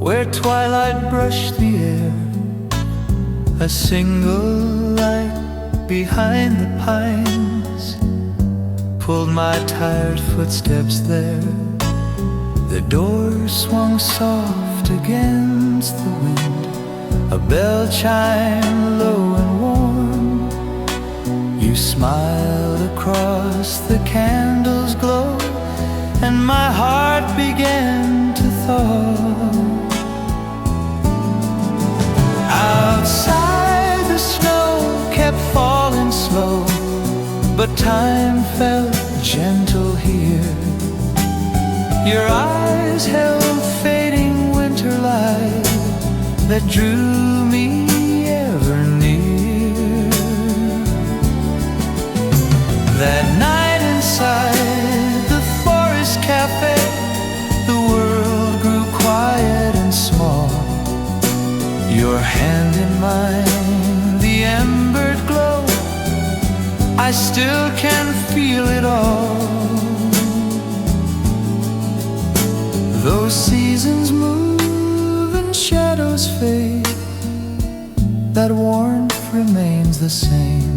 where twilight brushed the air. A single light behind the pines pulled my tired footsteps there. The door swung soft against the wind, a bell chimed low and warm. You smiled across the candle's glow, and my heart began to thaw. Outside the snow kept falling slow, but time felt gentle here. Your eyes held fading winter light that drew me ever near. That night inside the forest cafe, the world grew quiet and small. Your hand in mine, the embered glow, I still can feel it all. Those seasons move and shadows fade, that warmth remains the same.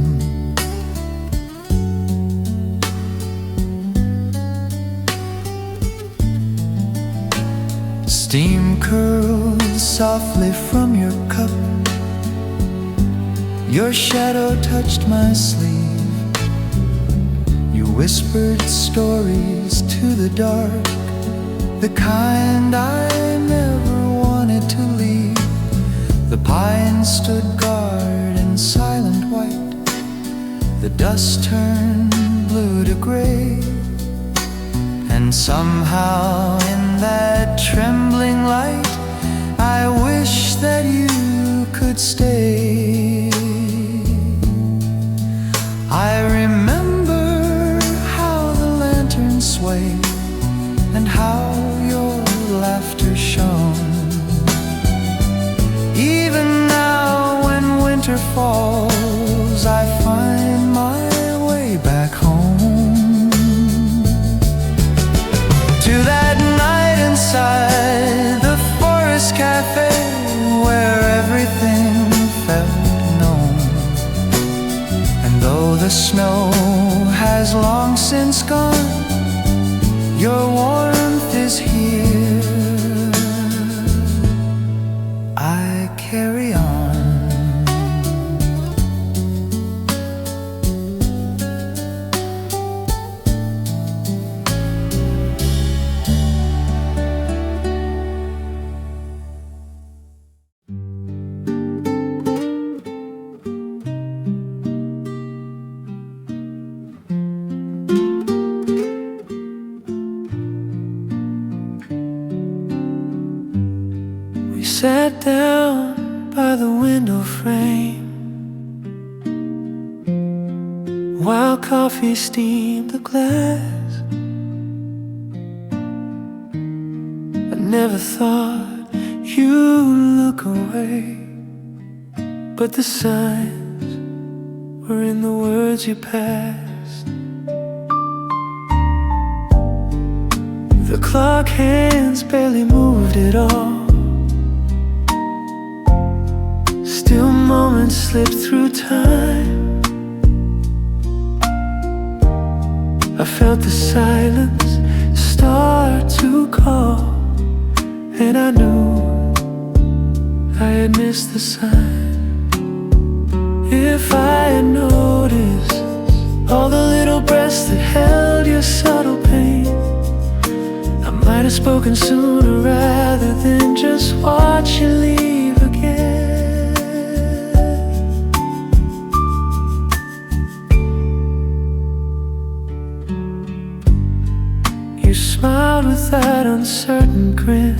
Steam curls softly from your cup, your shadow touched my sleeve. You whispered stories to the dark, the kind I never wanted to leave. The pines stood guard in silent white, the dust turned blue to gray, and somehow in that trembling light I wish that you could stay. I remember how the lantern swayed and how your laughter shone. Even now when winter falls, I find my way back home. To that night inside the forest cafe, where everything felt known. And though the snow has long since gone, your warmth is here. I carry on. Sat down by the window frame while coffee steamed the glass. I never thought you'd look away, but the signs were in the words you passed. The clock hands barely moved at all, still moments slip through time. I felt the silence start to call, and I knew I had missed the sign. If I had noticed all the little breaths that held your subtle pain, I might have spoken sooner rather than just watch you leave again. You smiled with that uncertain grin,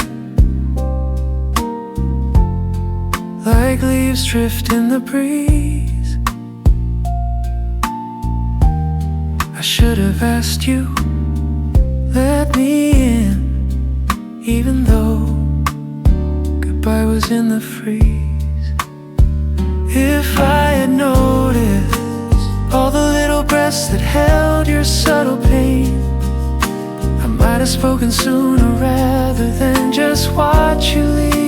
like leaves drift in the breeze. I should have asked you, let me in, even though goodbye was in the freeze. If I had noticed all the little breaths that held your subtle pain, I might have spoken sooner rather than just watch you leave.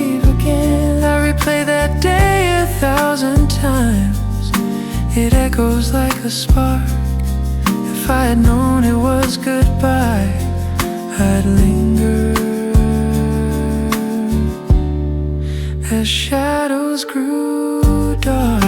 It echoes like a spark. If I had known it was goodbye, I'd linger as shadows grew dark.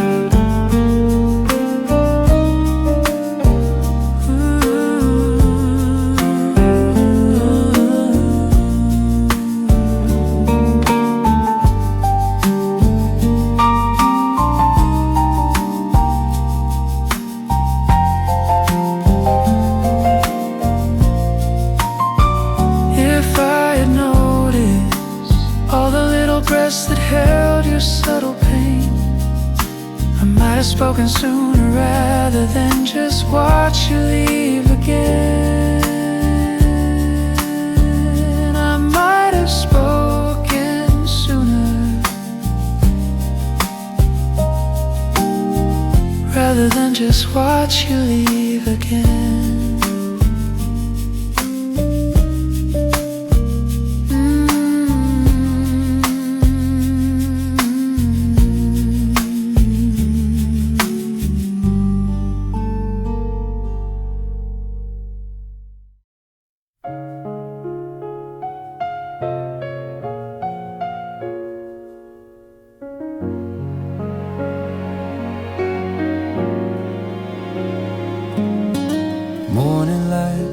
That held your subtle pain, I might have spoken sooner rather than just watch you leave again. I might have spoken sooner rather than just watch you leave again.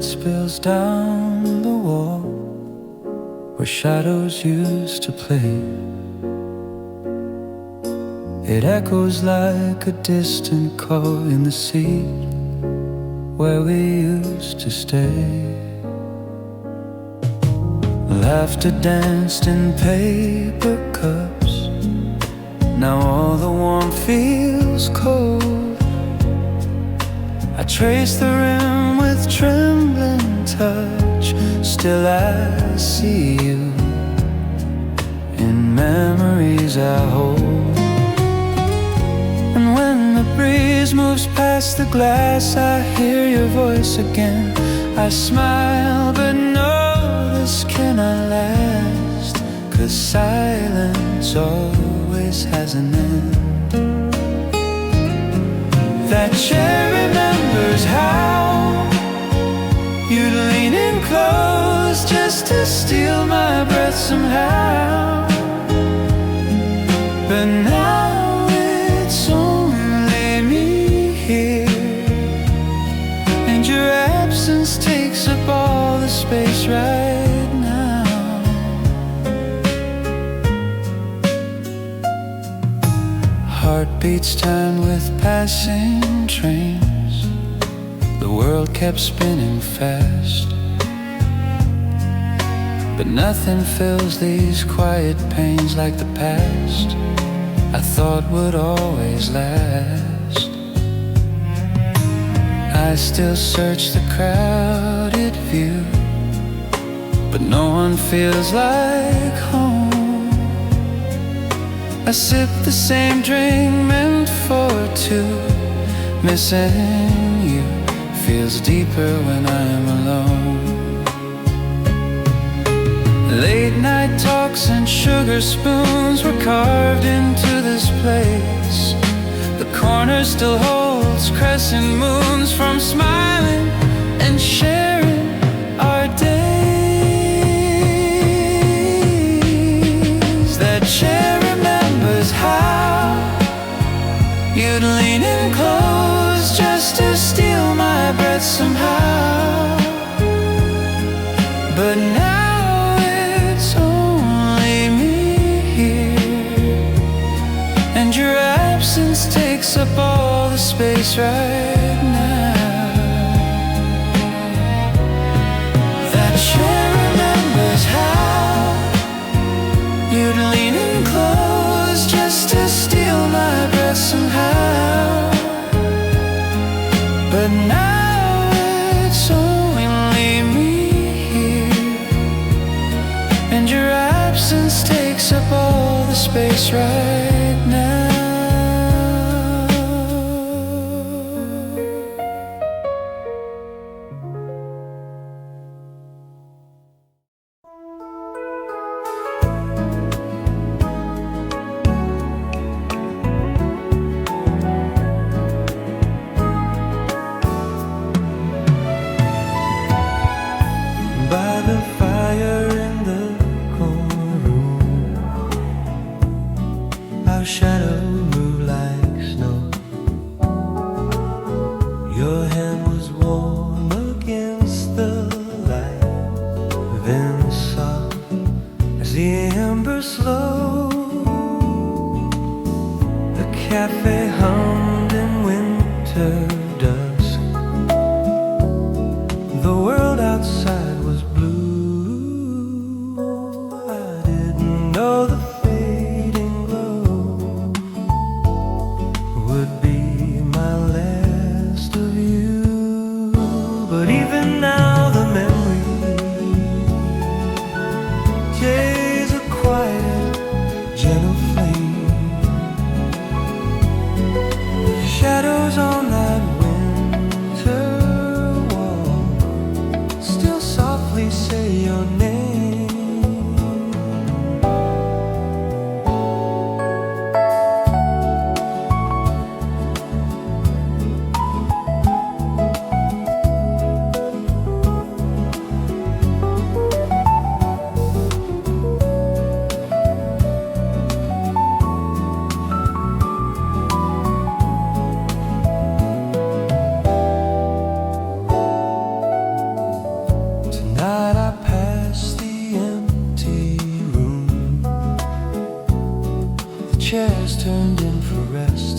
Spills down the wall where shadows used to play. It echoes like a distant call in the seat where we used to stay. Laughter danced in paper cups. Now all the warmth feels cold. I trace the rim with trembling touch. Still I see you in memories I hold. And when the breeze moves past the glass, I hear your voice again. I smile but know this cannot last, 'cause silence always has an end. That chair remembers how you'd lean in close just to steal my breath somehow. But now it's only me here, and your absence takes up all the space right now. Heartbeats time with passing trains. The world kept spinning fast, but nothing fills these quiet pains like the past I thought would always last. I still search the crowded view, but no one feels like home. I sip the same drink meant for two. Missing you feels deeper when I'm alone. Late night talks and sugar spoons were carved into this place. The corner still holds crescent moons from smiling and sharing our days. That chair remembers how you'd lean in close just to steal my breath somehow. But now it's only me here, and your absence takes up all the space right now. That chair remembers how you'd lean in close just to steal my breath somehow. But now it's only me here, and your absence takes up all the space right now. the embers low, the cafe hummed in winter dusk. The world outside was blue. I didn't know the fading glow would be my last of you. But even now the memory days a quiet, gentle flame. Shadows on that winter wall still softly say your name. Tonight I pass the empty room, the chairs turned in for rest.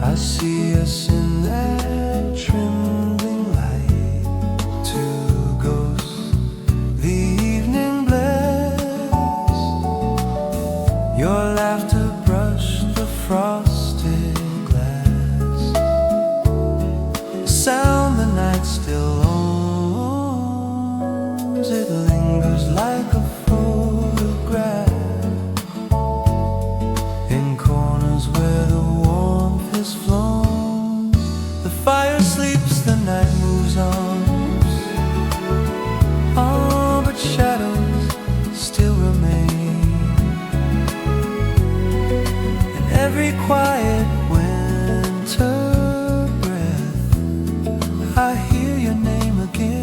I see us in that trembling light, two ghosts the evening bless. Your laughter brushed the frosted glass, a sound the night still owns. It lingers like a photograph in corners where the warmth is flown. The fire sleeps, the night moves on. Oh, but shadows still remain. In every quiet winter breath, I hear your name again.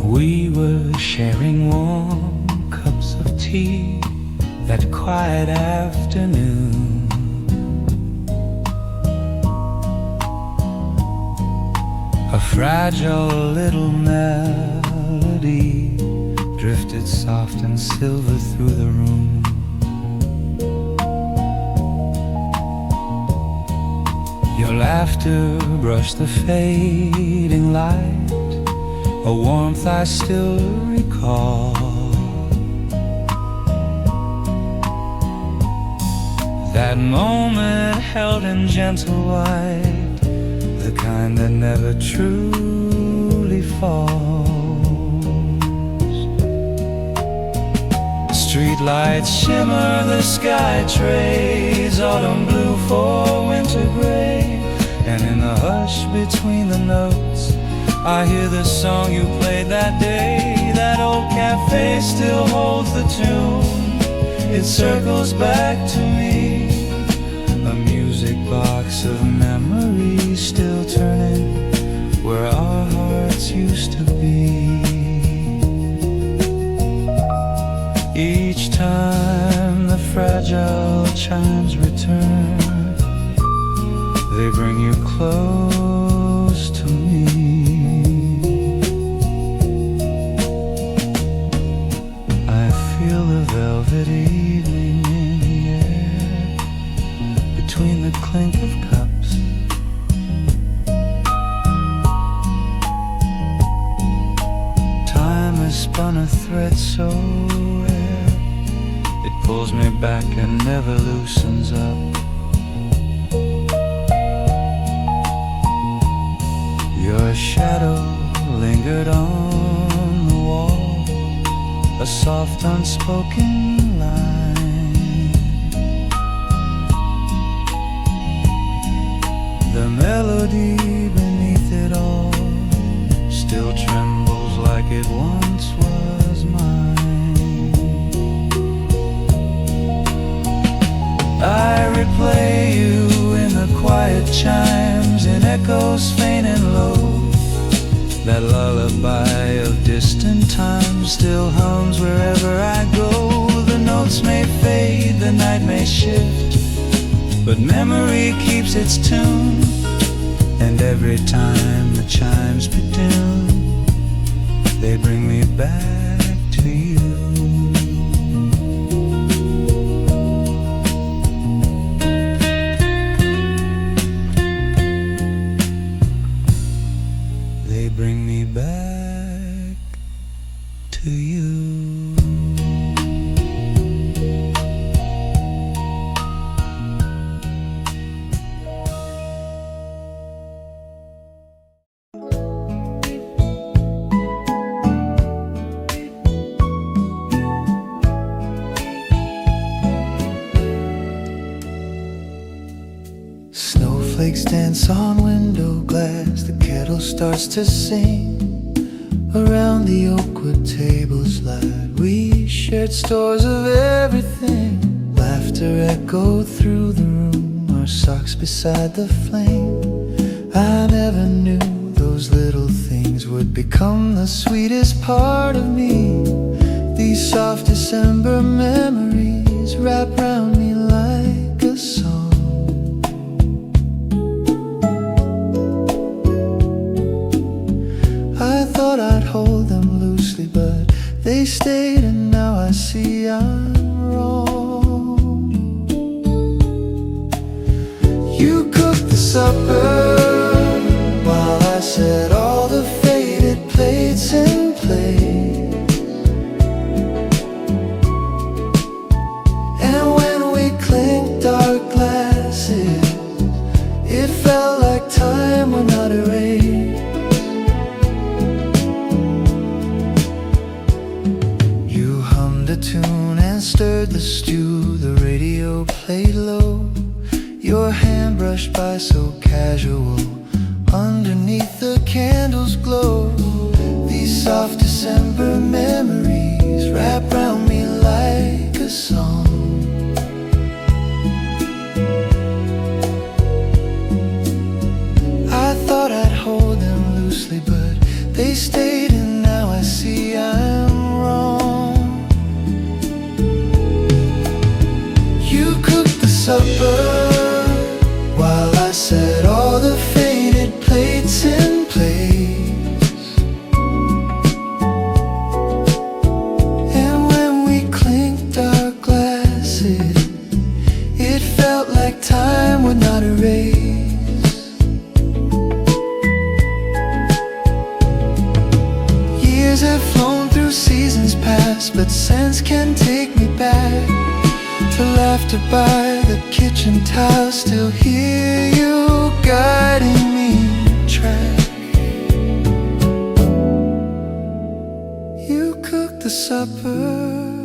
We were sharing warm cups of tea that quiet afternoon. A fragile little melody drifted soft and silver through the room. Your laughter brushed the fading light, a warmth I still recall. That moment held in gentle light, the kind that never truly falls. Streetlights shimmer, the sky trades autumn blue for winter gray. And in the hush between the notes, I hear the song you played that day. That old cafe still holds the tune. It circles back to me, a music box of memories still turning where our hearts used to be. Each time the fragile chimes return, they bring you close to me. I feel the velvet evening in the air, between the clink of cups. Time has spun a thread so rare, it pulls me back and never loosens up. Your shadow lingered on a soft unspoken line. The melody beneath it all still trembles like it once was mine. I replay you in the quiet chimes, in echoes faint and low. That lullaby of distant time still hums wherever I go. The notes may fade, the night may shift, but memory keeps its tune. And every time the chimes begin, they bring me back to you. They bring me back to you. Snowflakes dance on window glass, the kettle starts to sing. Around the oakwood table's light, we shared stores of everything. Laughter echoed through the room, our socks beside the flame. I never knew those little things would become the sweetest part of me. These soft December memories wrap round me like a song. I thought I'd hold them loosely, but they stayed, and now I see I'm wrong. You cooked the supper while I set all the faded plates in place. And when we clinked our glasses, it felt like time would not erase. Tune and stirred the stew, the radio played low. Your hand brushed by so casual, underneath the candle's glow. These soft December memories wrap round me like a song. I thought I'd hold them loosely, but they stayed, and now I see I'm wrong. Supper while I set all the faded plates in place. And when we clinked our glasses, it felt like time would not erase. Years have flown through seasons past, but sense can take me back to laughter by the kitchen tile. Still hear you guiding me track. You cooked the supper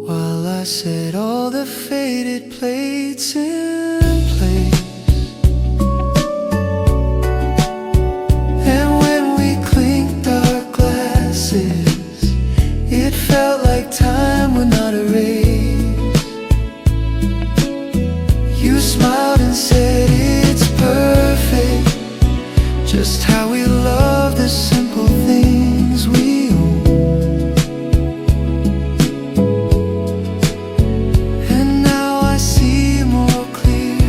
while I set all the faded plates in place. And when we clinked our glasses, it felt like time would not erase. You smiled and said it's perfect, just how we love the simple things we own. And now I see more clearly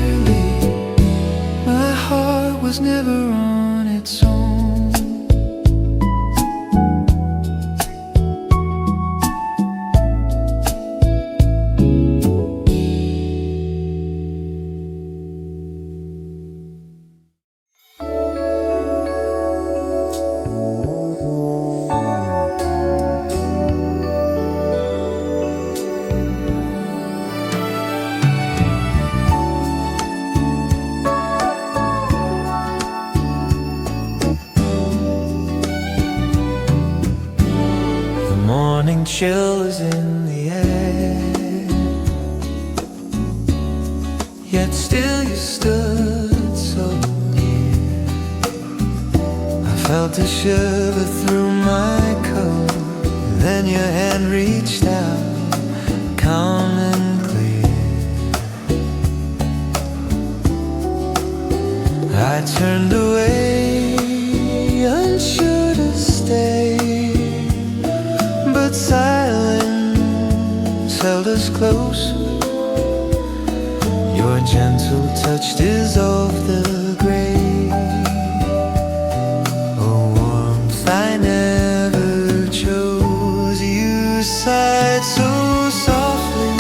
morning chills in the air. Yet still you stood so near. I felt a shiver through my coat. Then your hand reached out, calm and clear. I turned away, unsure to stay, but silence held us close. Your gentle touch dissolved the gray, a warmth I never chose. You sighed so softly,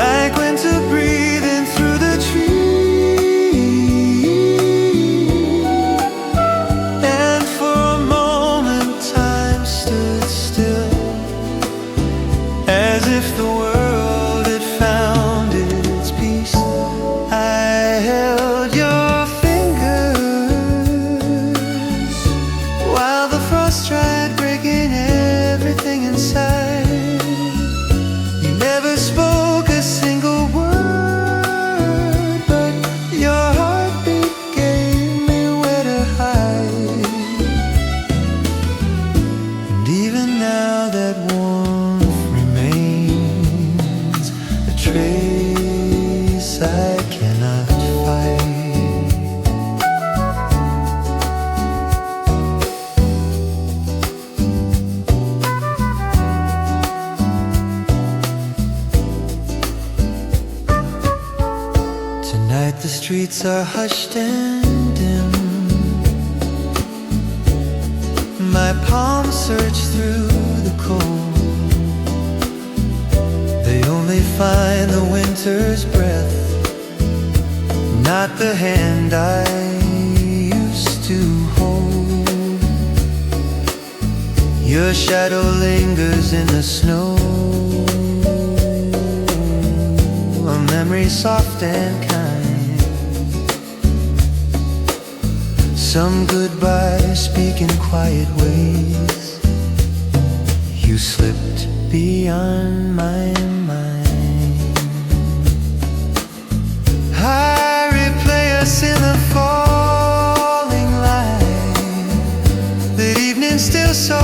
like winter breathing through the trees. And for a moment time stood still, as if the world had found its peace. I held your fingers while the frost tried breaking everything inside. You never spoke a single word, but your heartbeat gave me where to hide. And even now that warmth remains, a trace I cannot fight. Tonight the streets are hushed and dim. My palms search through the cold. They only find the winter's breath, not the hand I used to hold. Your shadow lingers in the snow, a memory soft and kind. Some goodbyes speak in quiet ways. You slipped beyond my mind. I replay us in the falling light, that evening still so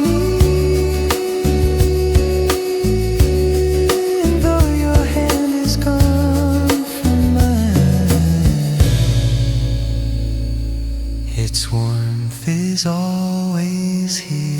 near. And though your hand is gone from mine, its warmth is always here.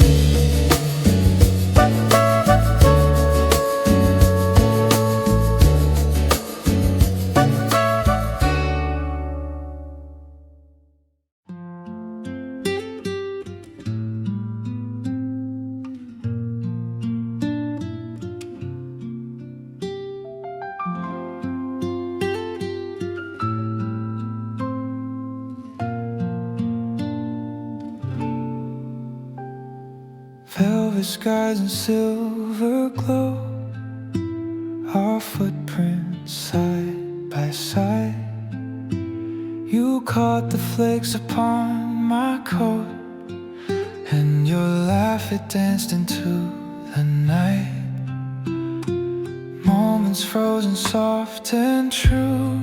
Velvet skies and silver glow, our footprints side by side. You caught the flakes upon my coat, and your laugh, it danced into the night. Moments frozen soft and true,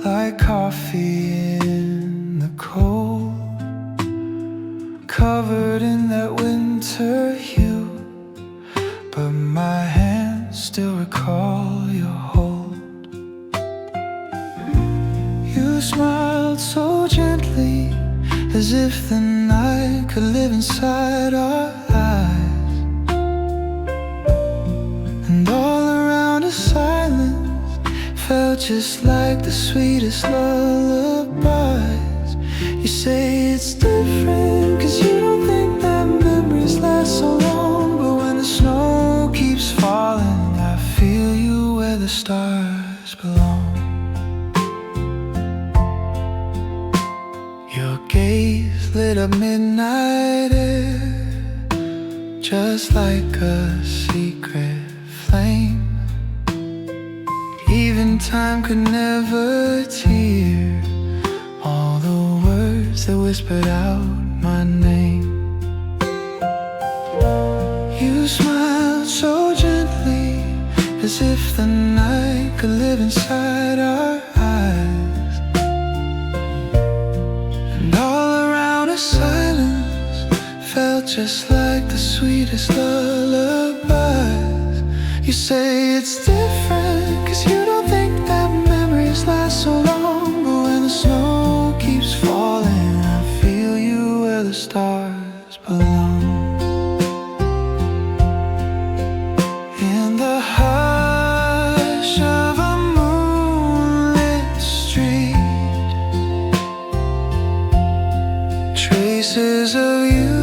like coffee in the cold. Covered in that winter hue, but my hands still recall your hold. You smiled so gently, as if the night could live inside our eyes. And all around us silence felt just like the sweetest lullabies. You say it's different, 'cause you don't think that memories last so long. But when the snow keeps falling, I feel you where the stars belong. Your gaze lit up midnight air, just like a secret flame. Even time could never tear all the words that whispered out my name. smiled so gently, as if the night could live inside our eyes. And all around us silence felt just like the sweetest lullabies. You say it's different, 'cause you don't think that memories last so long. But when the snow keeps falling, I feel you where the stars belong. In the hush of a moonlit street, traces of you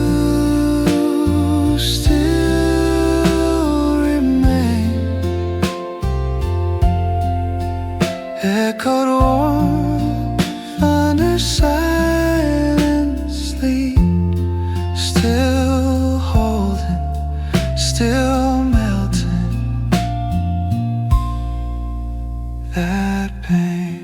still remain, echoed warm under silent sleep, still holding, still melting that pain.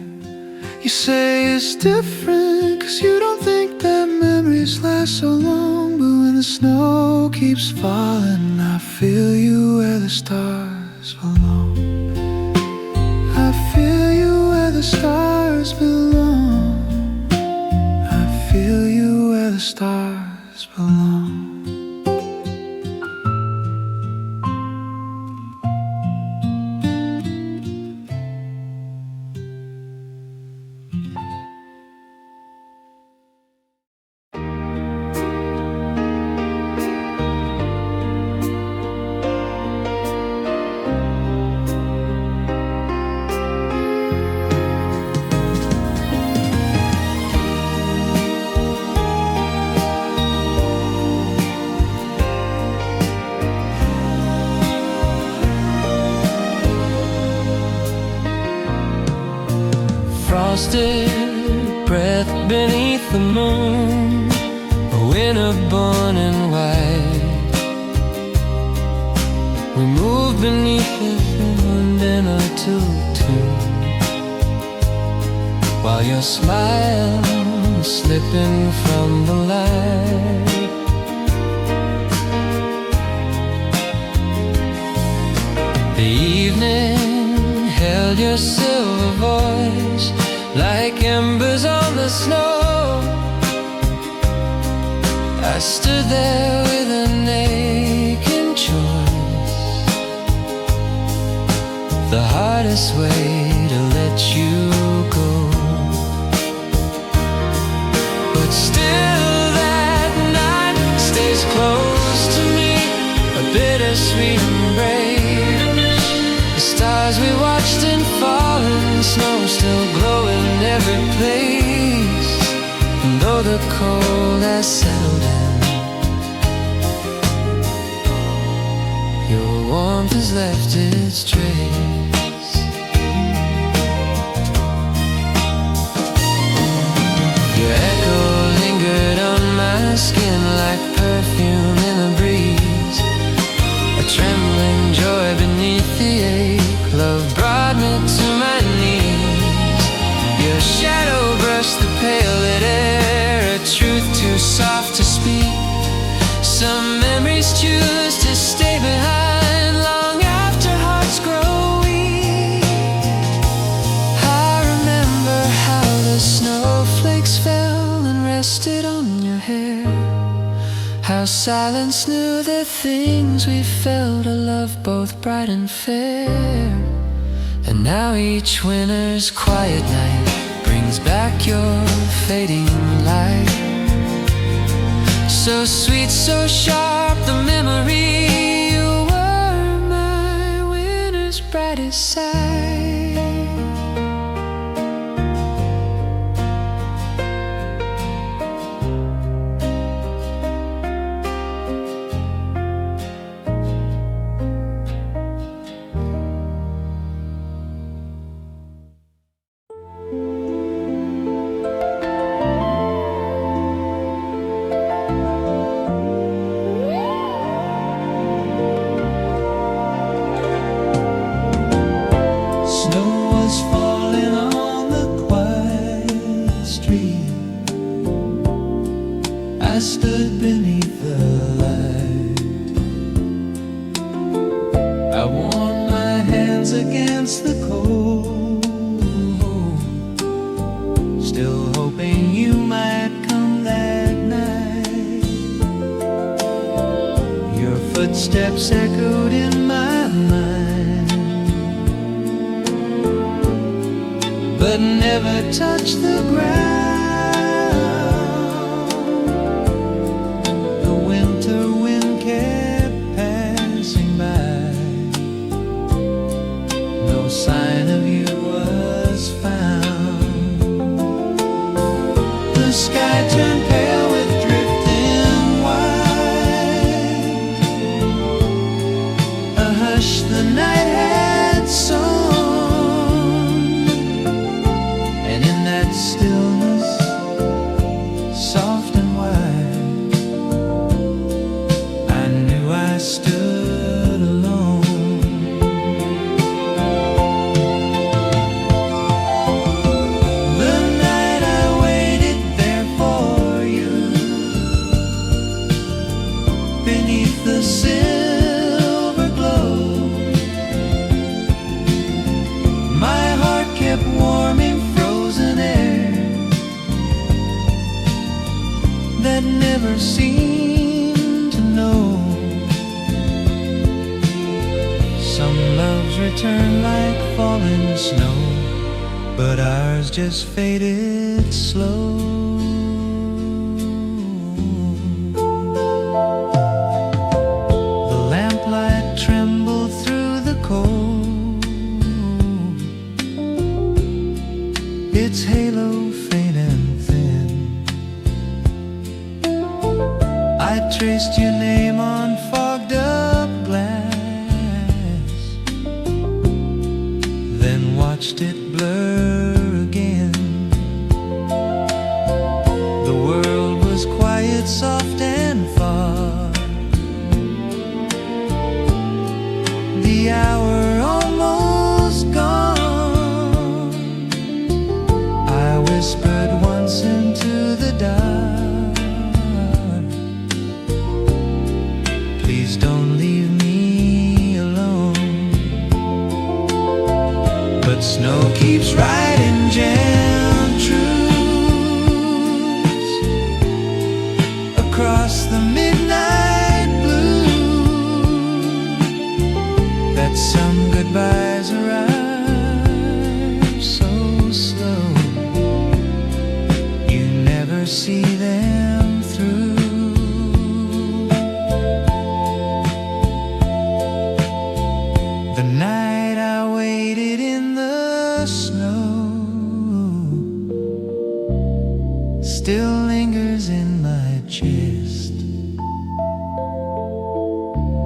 You say it's different, 'cause you don't think that memories last so long. But when the snow keeps falling, I feel you where the stars belong. I feel you where the stars belong. I feel you where the stars belong. Frosted breath beneath the moon, a winter born in white. We move beneath the wind in a tune, while your smile is slipping from the light. The evening held your silver voice like embers on the snow. I stood there with a aching choice, the hardest way to let you go. But still that night stays close to me, a bittersweet embrace. The stars we watched in falling snow still glow in every place. And though the cold has settled in, your warmth has left its trace. Your echo lingered on my skin like perfume in the breeze, a trembling joy beneath the ache. Love brought me to my knees. Your shadow brushed the pale lit air, a truth too soft to speak. Some memories choose to stay behind long after hearts grow weak. I remember how the snowflakes fell and rested on your hair, how silence knew the things we felt, a love both bright and fair. And now each winter's quiet night brings back your fading light. So sweet, so sharp, the memory. You were my winter's brightest side. I stood beneath the light, I warm my hands against the cold, still hoping you might come that night. Your footsteps echoed in my mind, but never touched the ground. The winter wind kept passing by, no sign of you was found. The sky turned pale with drifting white, a hush the night had sung, and in that stillness, soft and wide, I knew I stood alone. The night I waited there for you, beneath the silver glow, my heart kept warming frozen air that never seemed to know. Some loves return like falling snow, but ours just faded slow. The lamplight trembled through the cold, its halo faint and thin. I traced your name on fogged up glass, then watched it blur again. The world was quiet, soft and far, the hour almost gone. I whispered once into the dark, please don't leave me alone. But snow keeps writing gem truths across the midnight blue, that some goodbyes arrive so slow, you never see them through. The night I waited in the snow still lingers in my chest,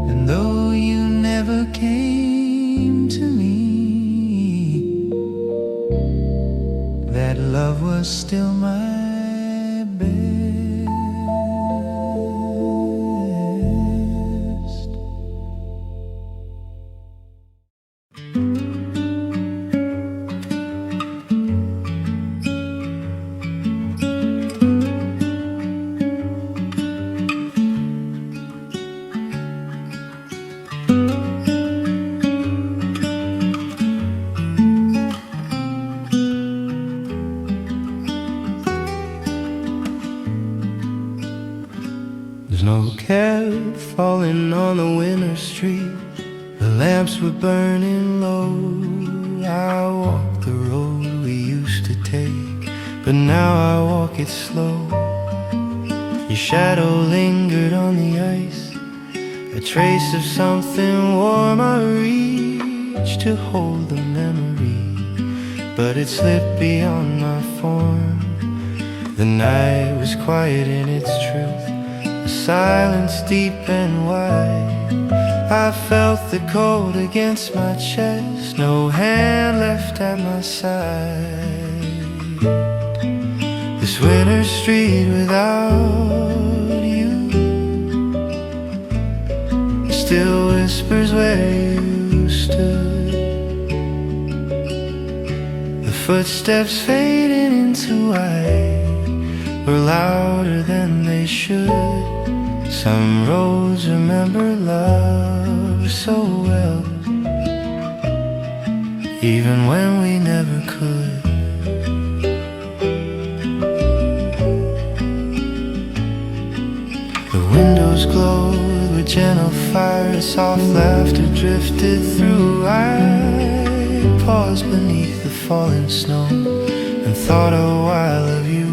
and though you never came to me, that love was still my best. Snow kept falling on the winter street, the lamps were burning low. I walked the road we used to take, but now I walk it slow. Your shadow lingered on the ice, a trace of something warm. I reached to hold the memory, but it slipped beyond my form. The night was quiet in its truth, silence deep and wide. I felt the cold against my chest, no hand left at my side. This winter street without you still whispers where you stood. The footsteps fading into white were louder than they should. Some roads remember love so well, even when we never could. The windows glowed with gentle fire, soft laughter drifted through. I paused beneath the falling snow and thought a while of you.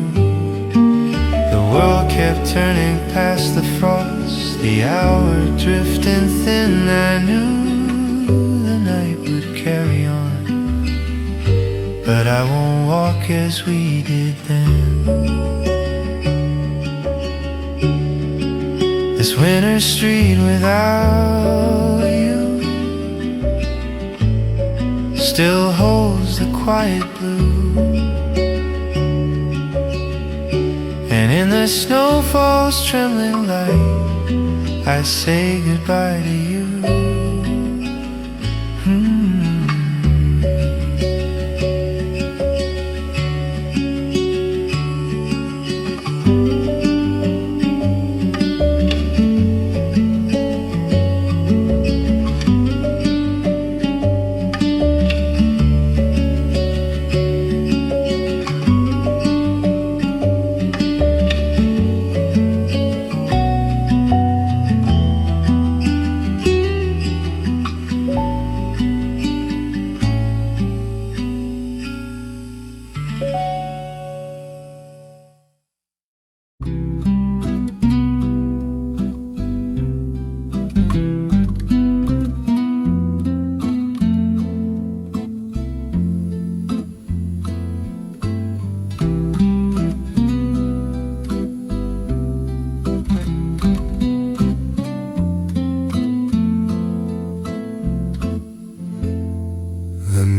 The world kept turning past the frost, the hour drifting thin. I knew the night would carry on, but I won't walk as we did then. This winter street without you still holds the quiet blue, and in the snowfall's trembling light I say goodbye to you.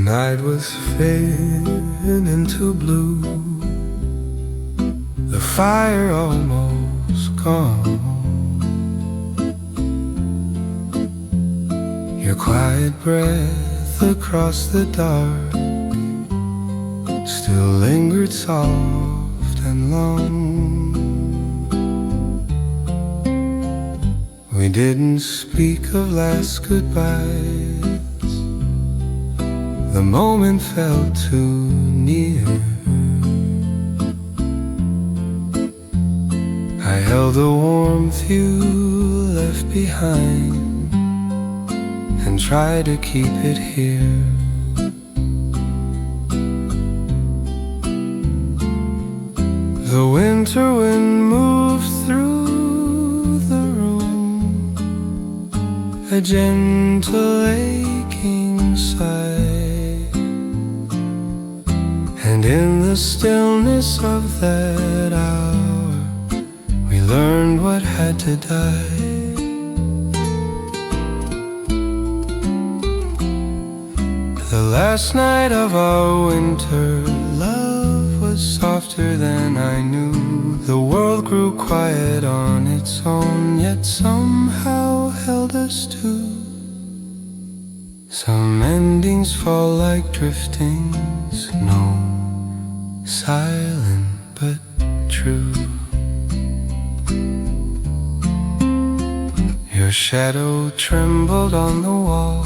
Night was fading into blue, the fire almost gone. Your quiet breath across the dark still lingered soft and long. We didn't speak of last goodbyes, the moment felt too near. I held the warmth you left behind and tried to keep it here. The winter wind moved through the room, a gentle aching sigh. And in the stillness of that hour, we learned what had to die. The last night of our winter love was softer than I knew. The world grew quiet on its own, yet somehow held us too. Some endings fall like drifting snow, silent but true. Your shadow trembled on the wall,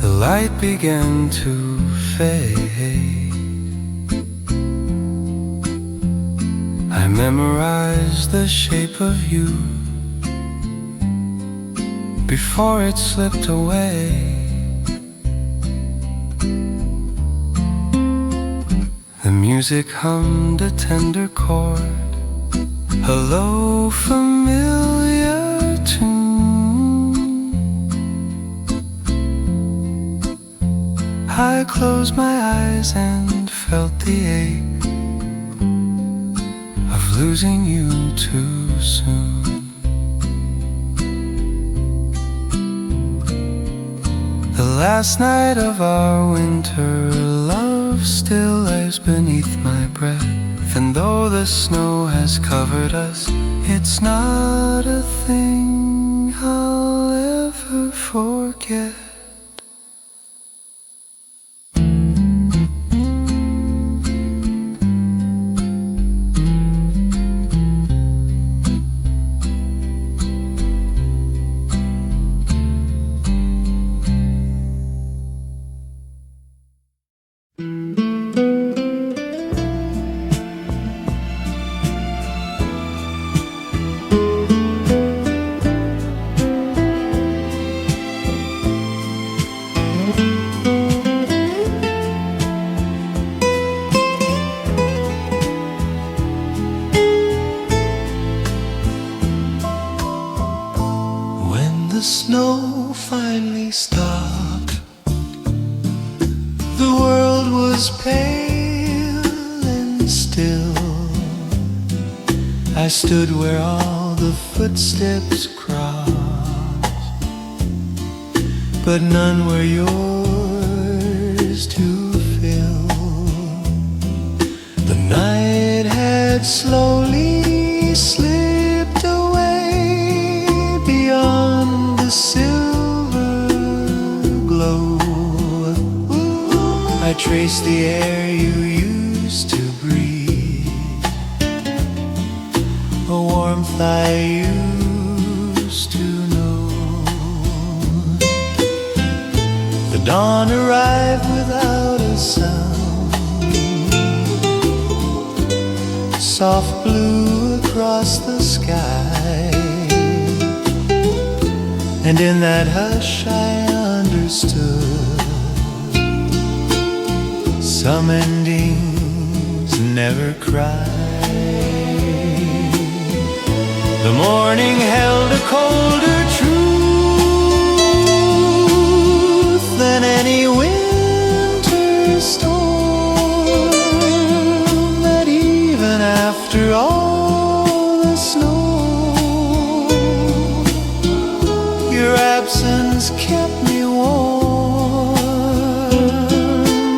the light began to fade. I memorized the shape of you before it slipped away. The music hummed a tender chord, a low familiar tune. I closed my eyes and felt the ache of losing you too soon. The last night of our winter love still lays beneath my breath, and though the snow has covered us, it's not a thing I'll ever forget. the snow finally stopped, the world was pale and still. I stood where all the footsteps crossed, but none were yours to fill. The night had slowly slipped away beyond the silver glow. I traced the air you used to breathe, a warmth I used to know. The dawn arrived without a sound, soft blue across the sky, and in that hush I understood some endings never cry. The morning held a colder truth than any winter storm, that even after all the snow, your absence kept me warm.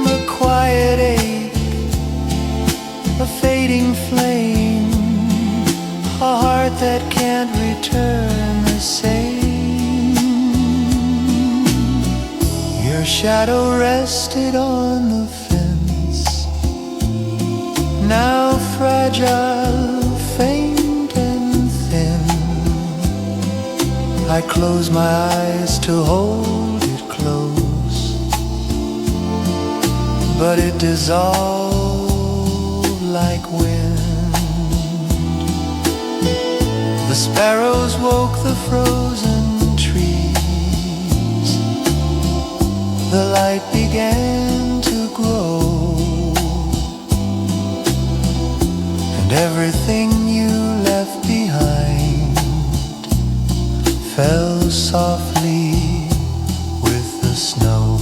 A quiet ache, a fading flame, a heart that can't return the same. Your shadow rested on the fence, now fragile, faint and thin. I close my eyes to hold it close, but it dissolved like wind. The sparrows woke the frozen trees, the light began to grow, and everything you left behind fell softly with the snow.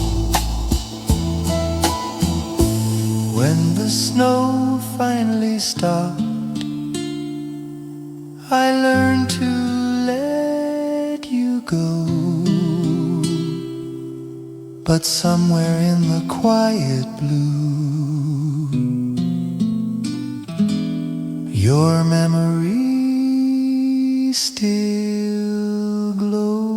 When the snow finally stopped, I learned to let you go, but somewhere in the quiet blue, your memory still glows.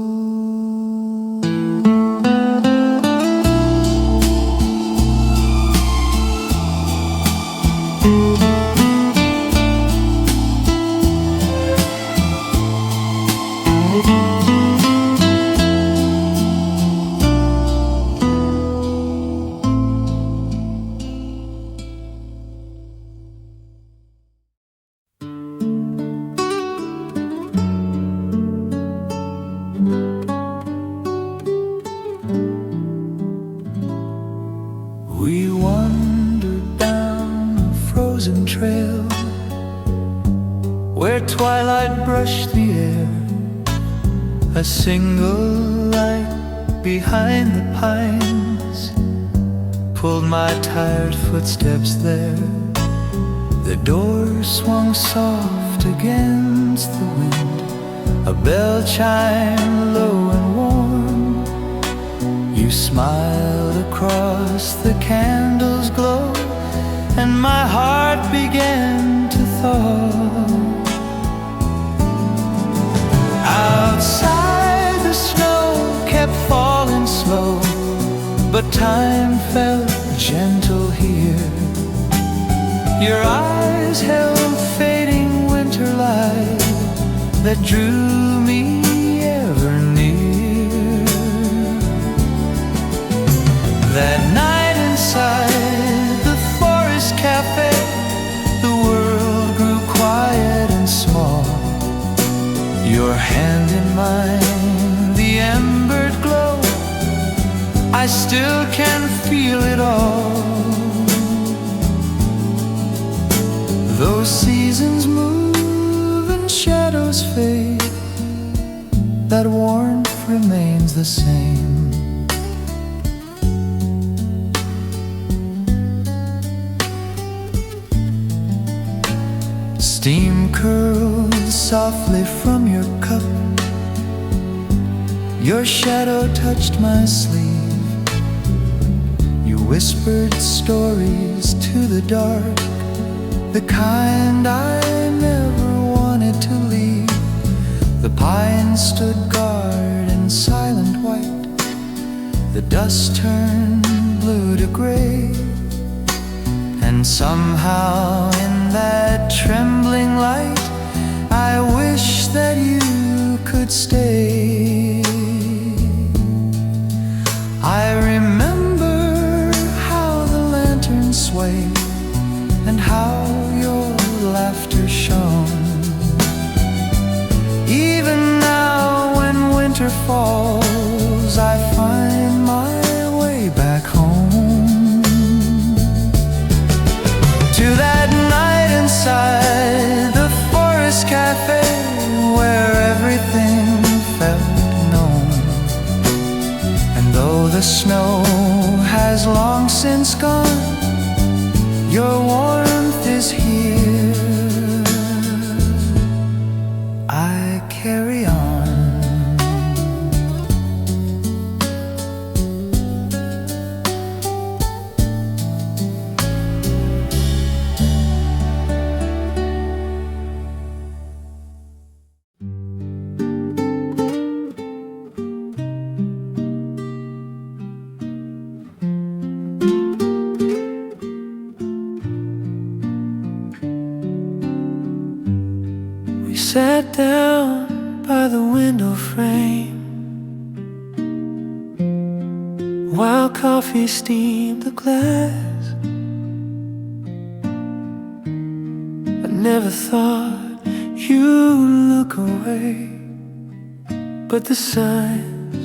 We wandered down a frozen trail where twilight brushed the air. A single light behind the pines pulled my tired footsteps there. The door swung soft against the wind, a bell chimed low and warm. You smiled across the candle's glow, and my heart began to thaw. Outside the snow kept falling slow, but time felt gentle here. Your eyes held fading winter light that drew me ever near. That night inside the forest cafe, the world grew quiet and small. Your hand in mine, the embered glow, I still can feel it all. Those seasons move and shadows fade, that warmth remains the same. Steam curls softly from your cup. Your shadow touched my sleeve. You whispered stories to the dark, the kind I never wanted to leave. The pine stood guard in silent white. The dust turned blue to gray. And somehow in that trembling light, I wish that you could stay. I remember how the lantern swayed and how your laughter shone. Even now when winter falls, I find my way back home. To that night inside the forest cafe, where everything felt known. And though the snow has long since gone, your warmth is here. I carry on. We sat down by the window frame while coffee steamed the glass. I never thought you'd look away, but the signs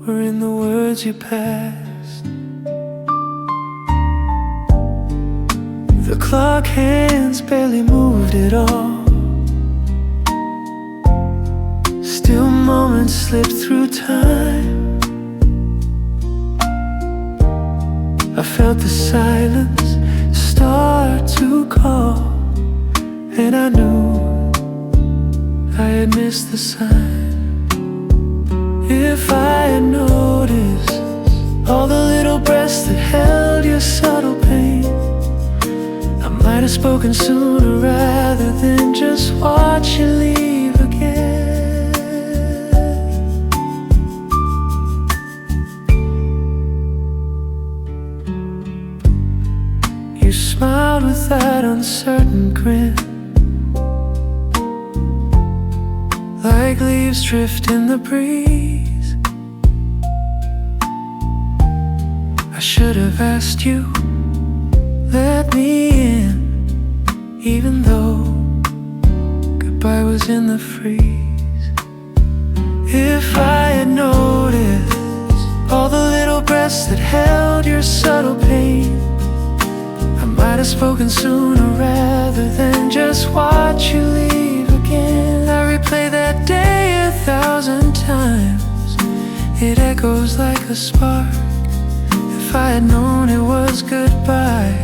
were in the words you passed. The clock hands barely moved at all. Still moments slip through time. I felt the silence start to call, and I knew I had missed the sign. If I had noticed all the little breaths that held your subtle pain, I might have spoken sooner rather than just watch you leave again. You smiled with that uncertain grin, like leaves drift in the breeze. I should have asked you, let me in, even though goodbye was in the freeze. If I had noticed all the little breaths that held your subtle pain, I might have spoken sooner rather than just watch you leave again. I replay that day 1,000 times. It echoes like a spark. If I had known it was goodbye,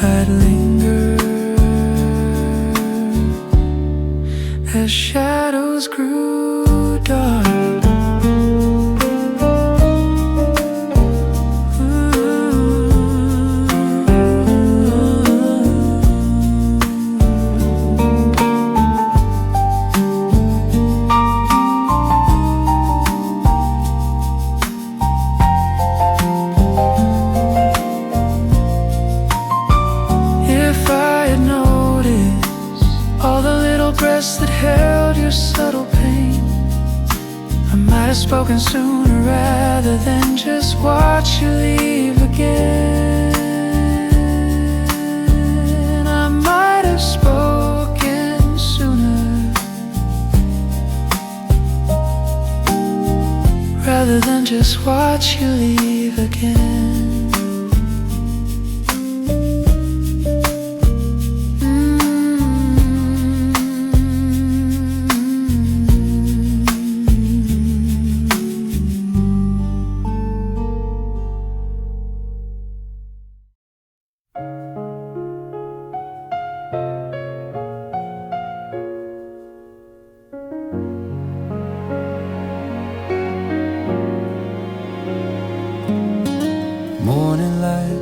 I'd linger as shadows grew dark. That held your subtle pain, I might have spoken sooner rather than just watch you leave again. I might have spoken sooner rather than just watch you leave again.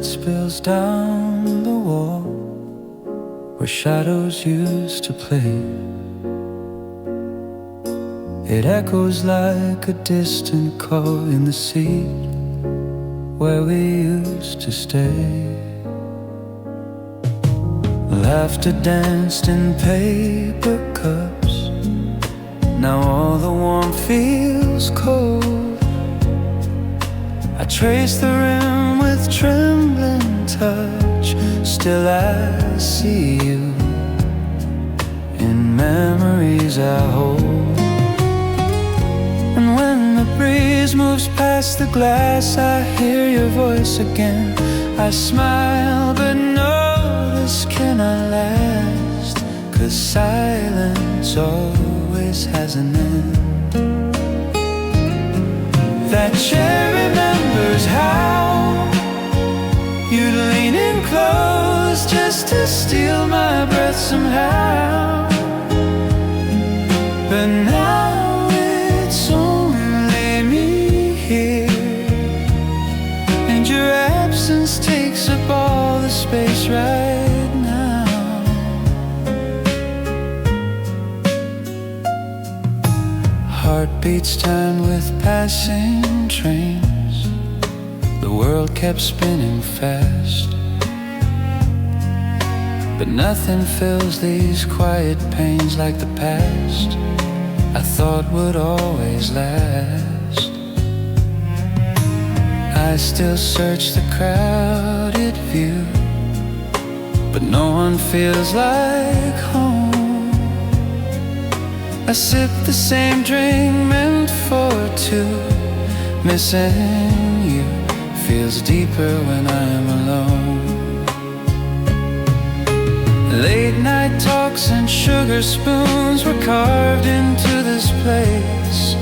spills down the wall where shadows used to play. It echoes like a distant call in the seat where we used to stay. Laughter danced in paper cups. Now all the warmth feels cold. I trace the rim with trembling touch. Still I see you in memories I hold. And when the breeze moves past the glass, I hear your voice again. I smile, but no, this cannot last, 'cause silence always has an end. That chair remembers how you'd lean in close just to steal my breath somehow. But now it's only me here, and your absence takes up all the space right now. Heartbeats time with passing trains. The world kept spinning fast, but nothing fills these quiet pains like the past I thought would always last. I still search the crowded view, but no one feels like home. I sip the same drink meant for two. Missing you feels deeper when I'm alone. Late night talks and sugar spoons were carved into this place.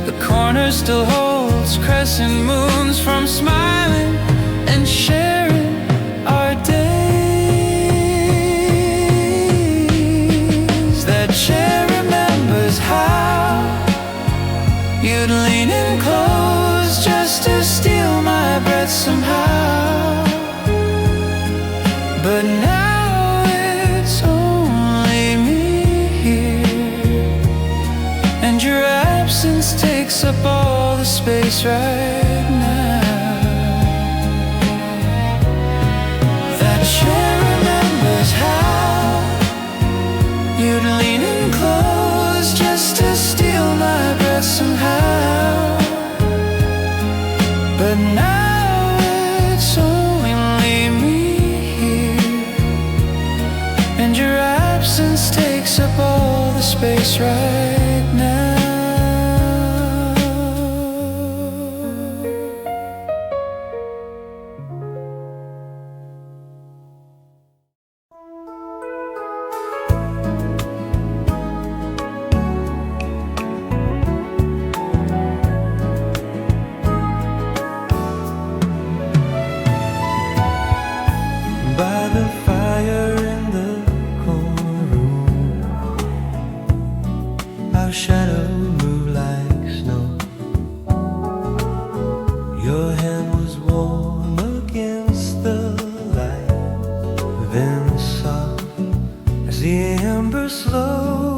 The corner still holds crescent moons from smiling and sharing our days. That chair remembers how you'd lean in close just to steal my breath somehow. But now it's only me here, and your absence takes up all the space right now. That chair remembers how you'd lean in close just to steal my breath somehow. But now it's only me here, and your absence takes up all the space right now. By the fire in the corner room, our shadow moved like snow. Your hand was warm against the light, then soft as the embers slow.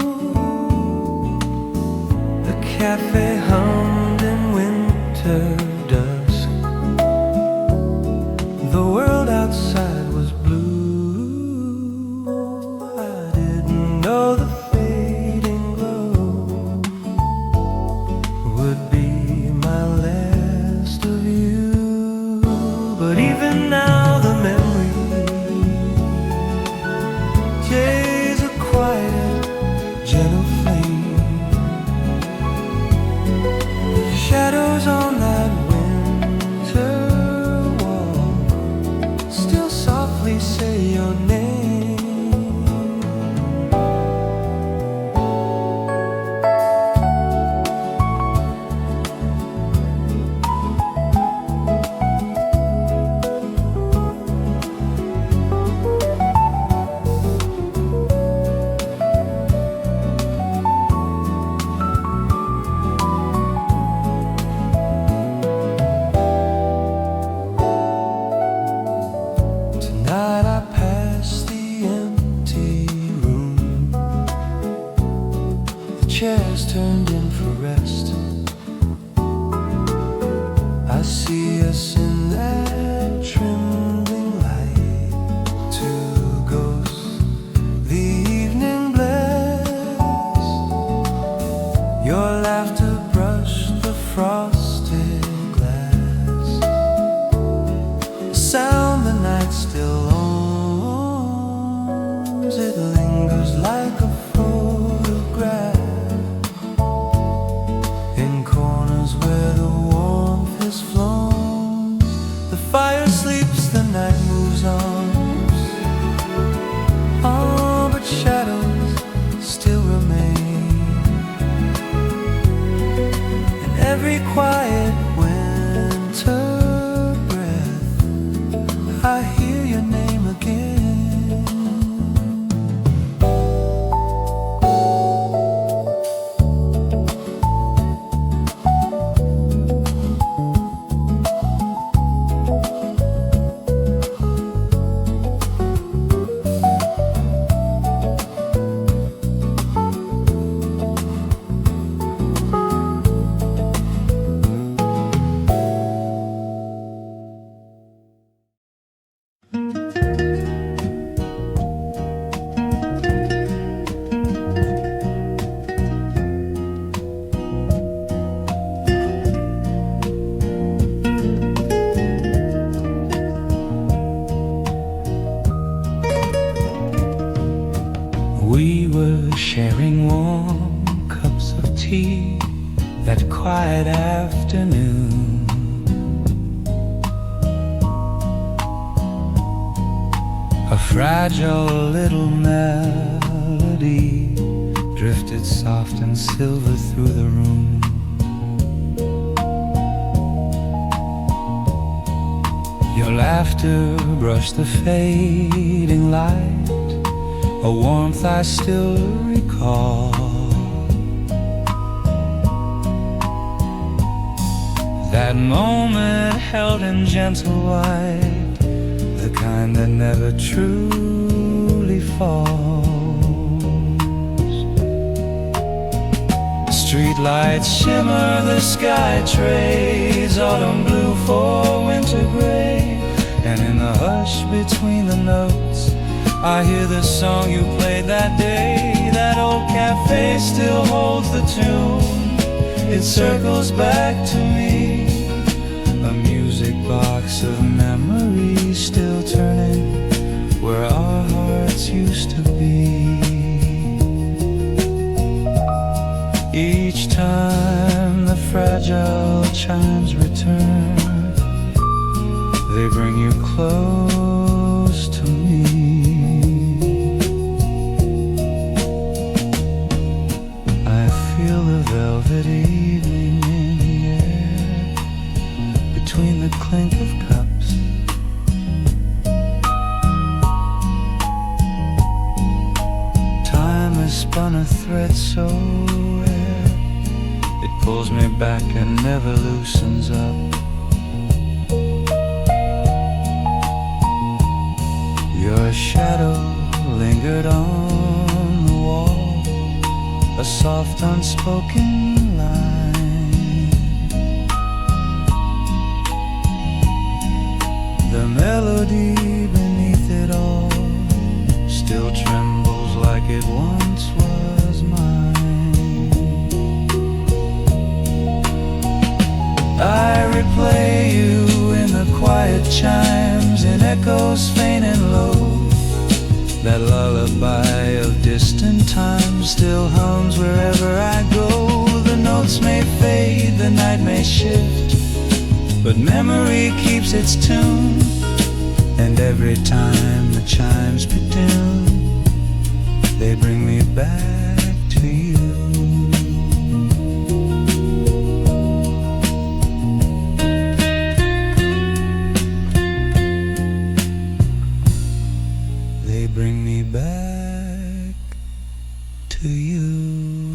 The cafe hummed in winter dusk. The world outside was blue. I didn't know the fading glow would be my last of you. But even now the memory days a quiet, gentle flame. Shadows on that winter wall still softly say your name. chairs turned in for rest. I see us in that trembling light, two ghosts the evening bless. Your laughter brushed the frosted glass, a sound the night still owns. It lingers like a photograph in corners where the warmth has flown. The fire sleeps, the night moves on. Oh, but shadows still remain. In every quiet winter breath, I hear your name again. We were sharing warm cups of tea that quiet afternoon. A fragile little melody drifted soft and silver through the room. Your laughter brushed the fading light, a warmth I still recall. That moment held in gentle white, the kind that never truly falls. Streetlights shimmer, the sky trades autumn blue for winter gray. And in the hush between the notes, I hear the song you played that day. That old cafe still holds the tune. It circles back to me, a music box of memories still turning where our hearts used to be. Each time the fragile chimes return, they bring you close to me. Velvet evening in the air, between the clink of cups. Time has spun a thread so rare, it pulls me back and never loosens up. Your shadow lingered on the wall, a soft unspoken line. The melody beneath it all still trembles like it once was mine. I replay you in the quiet chimes, in echoes faint and low. That lullaby of distant time still hums wherever I go. The notes may fade, the night may shift, but memory keeps its tune. And every time the chimes begin, they bring me back to you. Bring me back to you.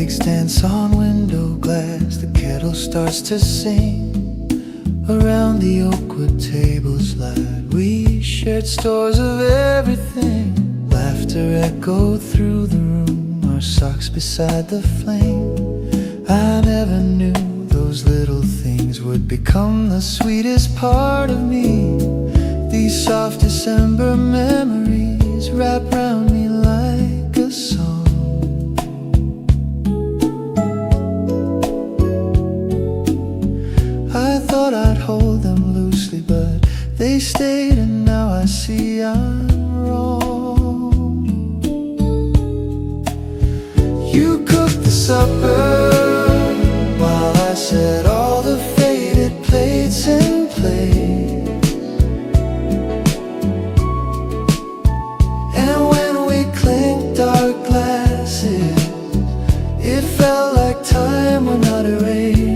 snowflakes dance on window glass. The kettle starts to sing around the oakwood table's light. We shared stores of everything. Laughter echoed through the room, our socks beside the flame. I never knew those little things would become the sweetest part of me. These soft December memories wrap round me like a song. I thought I'd hold them loosely, but they stayed, and now I see I'm wrong. You cooked the supper while I set all the faded plates in place. And when we clinked our glasses, it felt like time would not erase.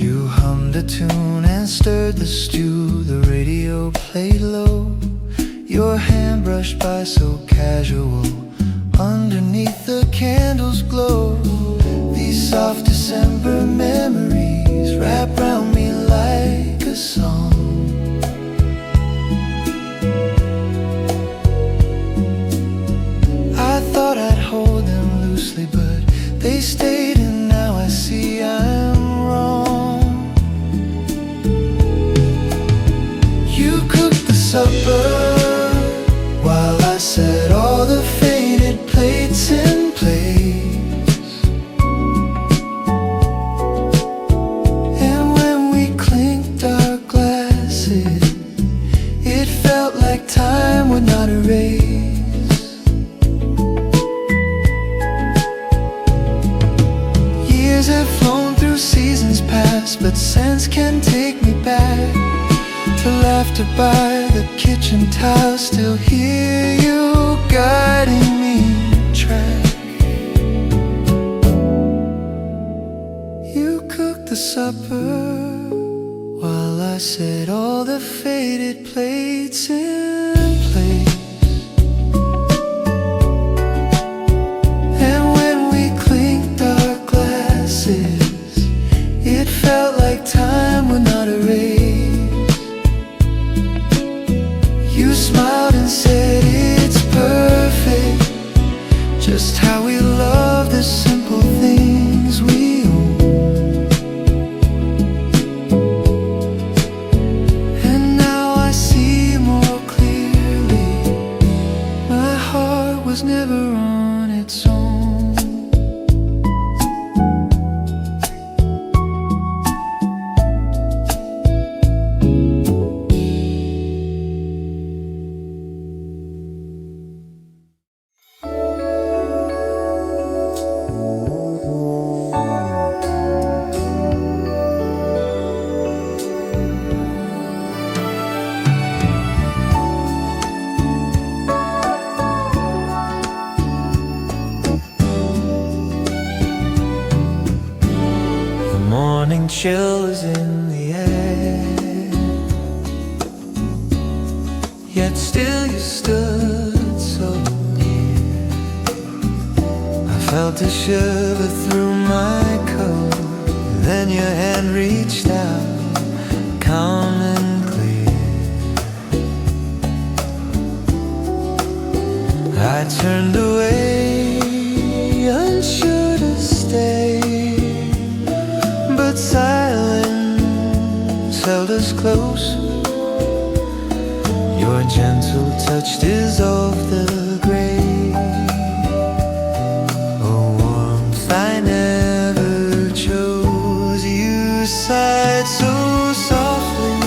You hummed a tune and stirred the stew. The radio played low. Your hand brushed by so casual. Underneath the candles glow. These soft December memories wrap round me like a song. I thought I'd hold them loosely, but they stayed, and now I see I'm wrong. You cooked the supper while I set all the faded plates in place. And when we clinked our glasses, it felt like time would not erase. Years have flown through seasons past, but scents can take me back to laughter by the kitchen tile. Still hear you guiding me track. You cooked the supper while I set all the faded plates in place. And when we clinked our glasses, it felt like time would not erase. You smiled and said it's perfect, just how we love the simple things we own. And now I see more clearly, my heart was never on its own. Morning chill is in the air, yet still you stood so near. I felt a shiver through my coat, then your hand reached out, calm and clear. I turned away, unsure to stay, but silence held us close. Your gentle touch dissolved the gray, a warmth I never chose. You sighed so softly,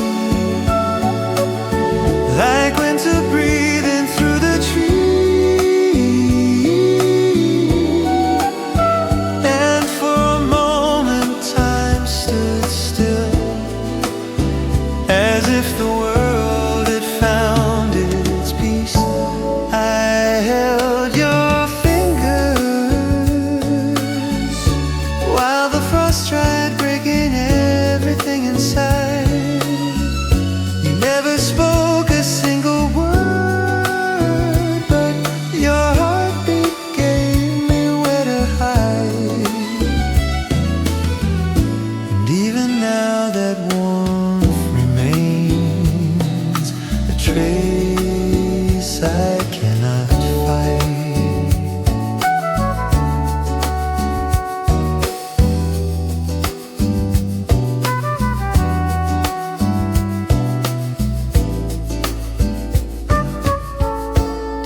like winter breathing through the trees. And for a moment time stood still, as if the world had found its peace. I held your fingers while the frost tried breaking everything inside. You never spoke a single word, but that warmth remains, a trace I cannot fight.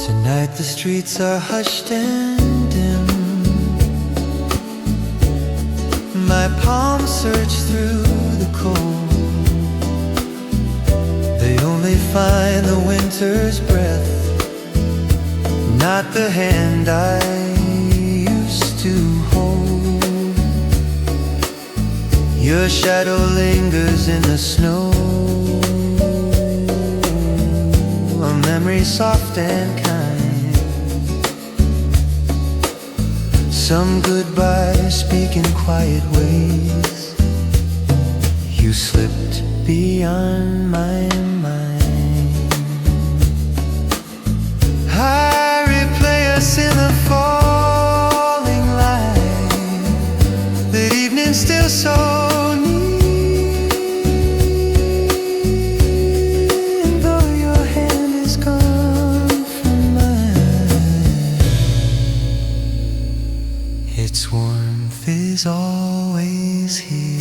Tonight the streets are hushed and dim. My palms search through the cold. They only find the winter's breath, not the hand I used to hold. Your shadow lingers in the snow, a memory soft and kind. Some goodbyes speak in quiet ways. You slipped beyond my mind. I replay us in the falling light, that evening still so near. And though your hand is gone from mine, its warmth is always here.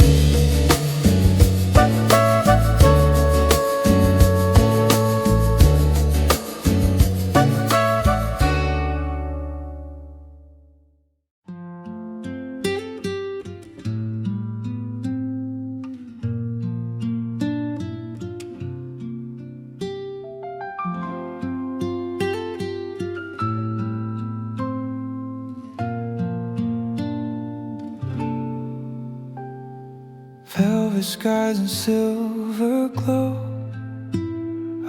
Velvet skies and silver glow,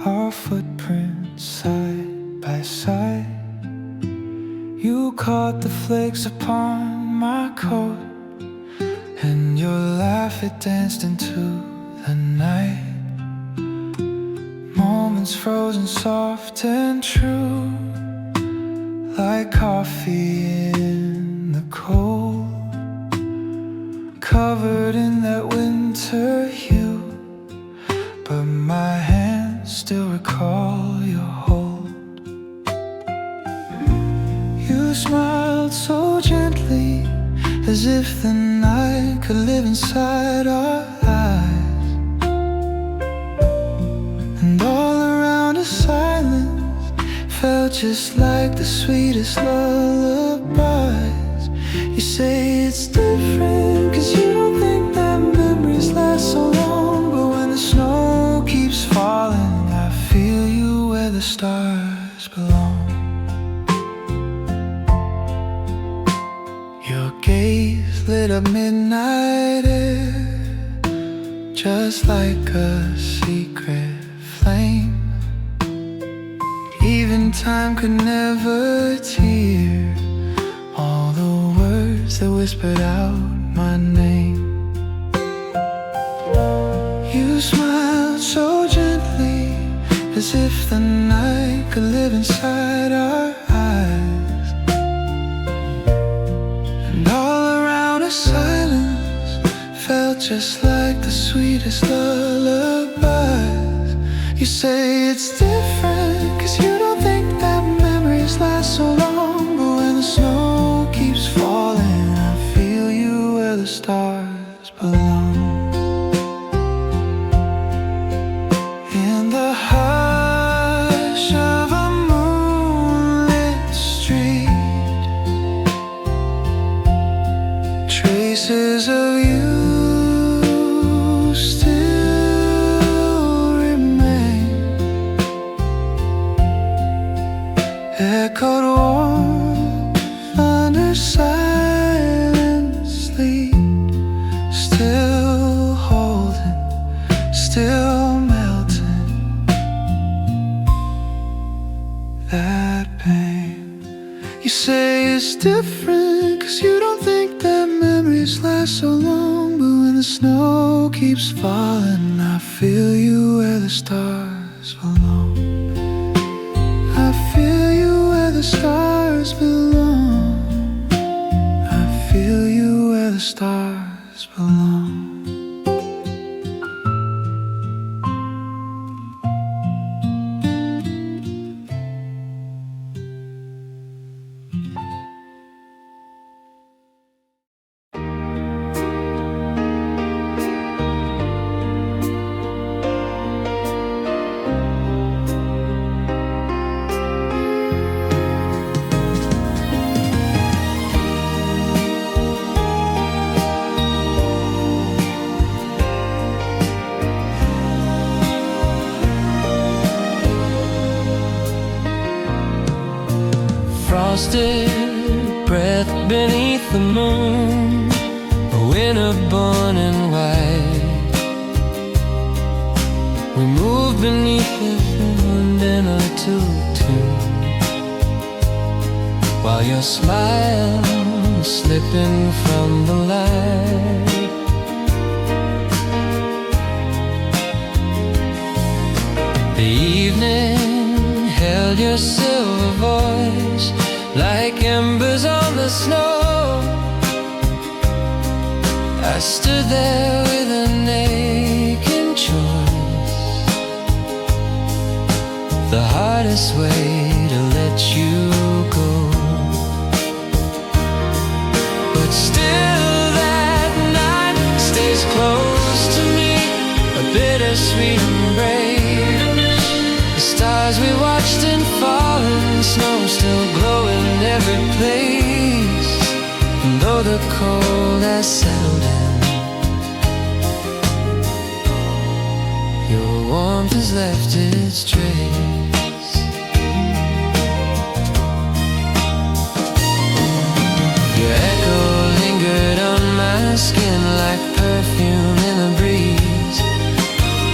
our footprints side by side. You caught the flakes upon my coat, and your laugh, it danced into the night. Moments frozen soft and true, like coffee in the cold, covered in that winter hue, but my hands still recall your hold. You smiled so gently, as if the night could live inside our eyes. And all around us silence felt just like the sweetest lullabies. You say it's different, 'cause you don't think that memories last so long. But when the snow keeps falling, I feel you where the stars belong. Your gaze lit up midnight air, just like a secret flame. Even time could never tear all the words that whispered out my name. You smiled so gently, as if the night could live inside our eyes. And all around us silence felt just like the sweetest lullabies. You say it's different, 'cause you don't think that memories last so long. But when the snow keeps falling, I feel you where the stars belong. In the hush of a moonlit street, traces of you still remain, echoed warm under silent sleep, still holding, still melting that pain. You say it's different, 'cause you don't think that memories last so long. But when the snow keeps falling, I feel you where the stars belong. I feel you where the stars belong. I feel you where the stars belong. exhausted breath beneath the moon, a winter born in white. We move beneath the wind in a tune, while your smile slipping from the light. The evening held your silver voice like embers on the snow. I stood there with an aching choice, the hardest way to let you go. But still that night stays close to me, a bittersweet embrace. The stars we watched in falling snow still glow in every place. And though the cold has settled in, your warmth has left its trace. Your echo lingered on my skin like perfume in the breeze,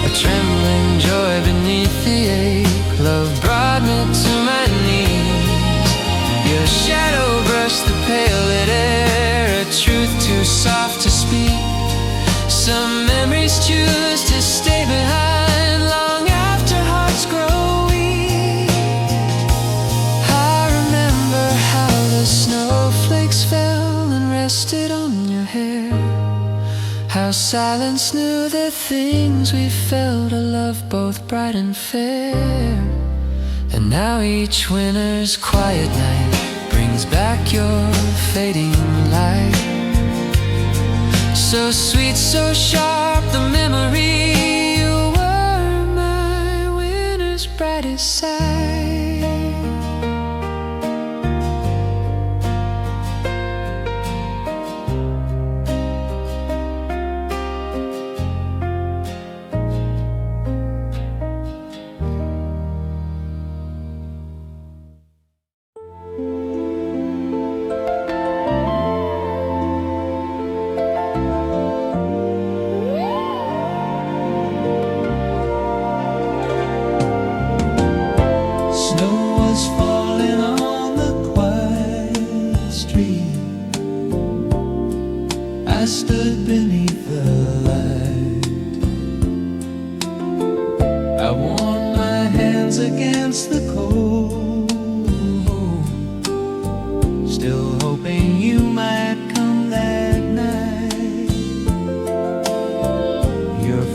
a trembling joy beneath the ache. Love brought me to my knees. Your shadow brushed the pale lit air, a truth too soft to speak. Some memories choose to stay behind long after hearts grow weak. I remember how the snowflakes fell and rested on your hair, how silence knew the things we felt, a love both bright and fair. And now each winter's quiet night brings back your fading light. So sweet, so sharp, the memory. You were my winter's brightest side.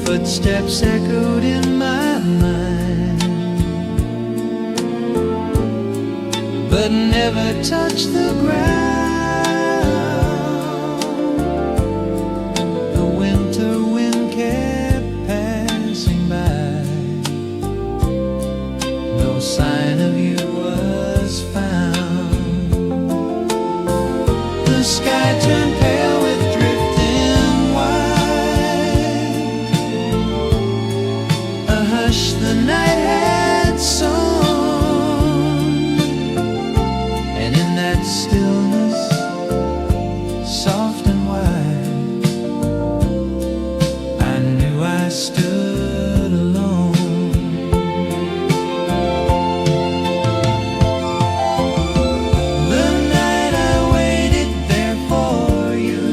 Footsteps echoed in my mind, but never touched the ground. The winter wind kept passing by, no sign of you was found. The sky turned pale with drifting white, a hush the night had sown, and in that stillness, soft and wide, I knew I stood alone. The night I waited there for you,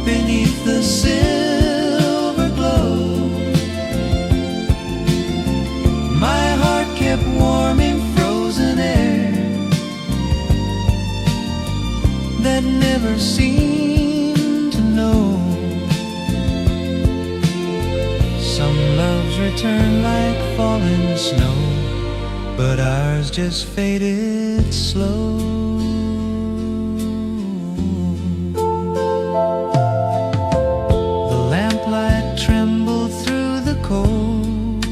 beneath the silver glow, my heart kept warming frozen air that never seemed to know. Some loves return like falling snow, but ours just faded slow. The lamplight trembled through the cold,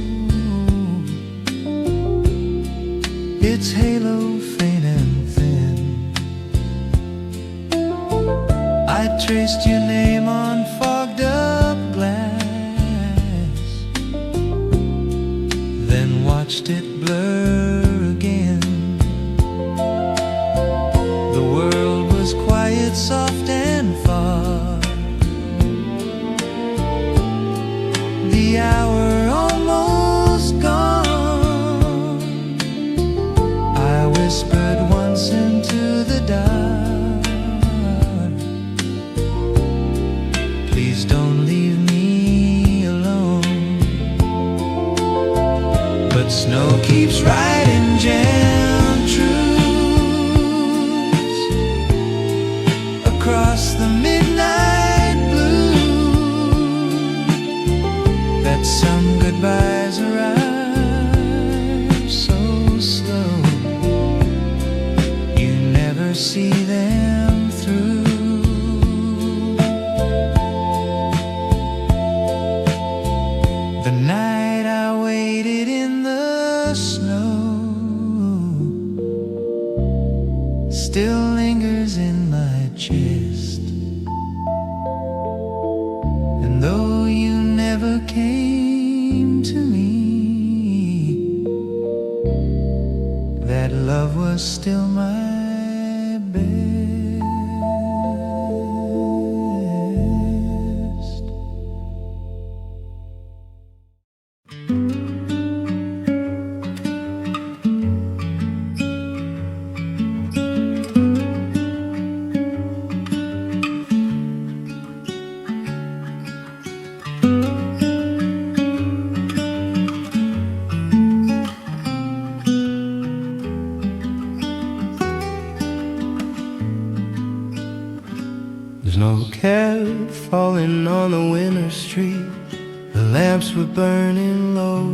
its halo faint and thin. I traced your name on fogged up glass, then watched it blur again. Please don't leave me alone. But snow keeps writing jam truths across the midnight blue, that some goodbyes arrive so slow, you never see them through. The night I waited in the snow still lingers in my chest, and though you never came to me, that love was still my best. There's no cab falling on the winter street. The lamps were burning low.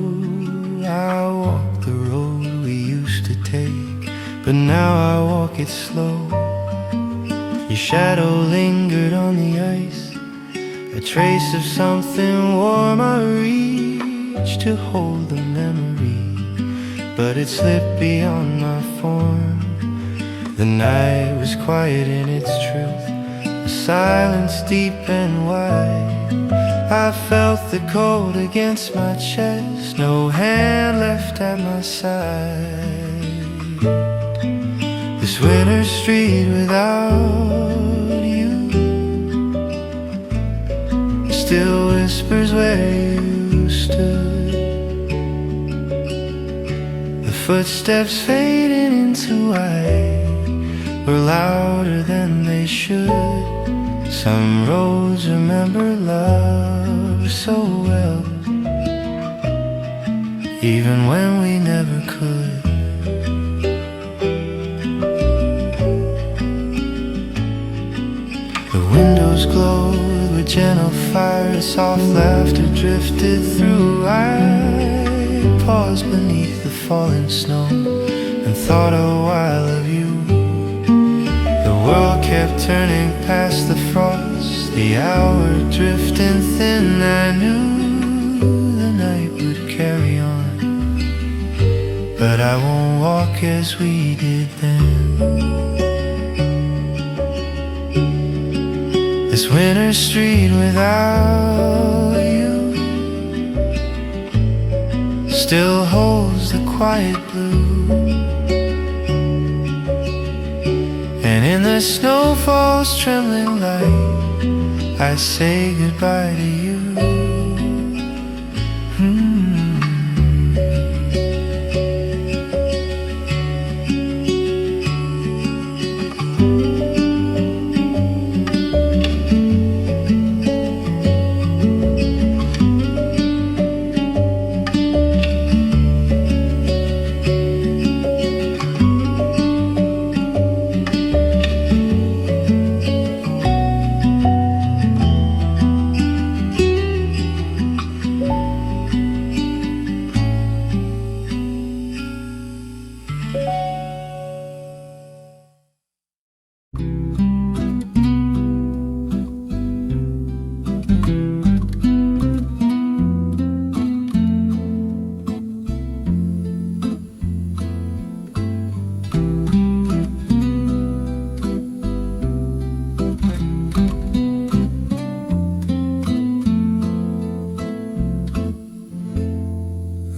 I walked the road we used to take, but now I walk it slow. Your shadow lingered on the ice, a trace of something warm I reached to hold the memory, but it slipped beyond my form. The night was quiet in its truth, the silence deep and wide. I felt the cold against my chest, no hand left at my side. This winter street without you still whispers where you stood. The footsteps fading into white were louder than they should. Some roads remember love so well, even when we never could. The windows glowed with gentle fire, soft laughter drifted through. I paused beneath the falling snow and thought a while of you. The world kept turning past the frost, the hour drifting thin. I knew the night would carry on, but I won't walk as we did then. This winter street without you still holds the quiet blue. And in the snowfall's trembling light, I say goodbye to you.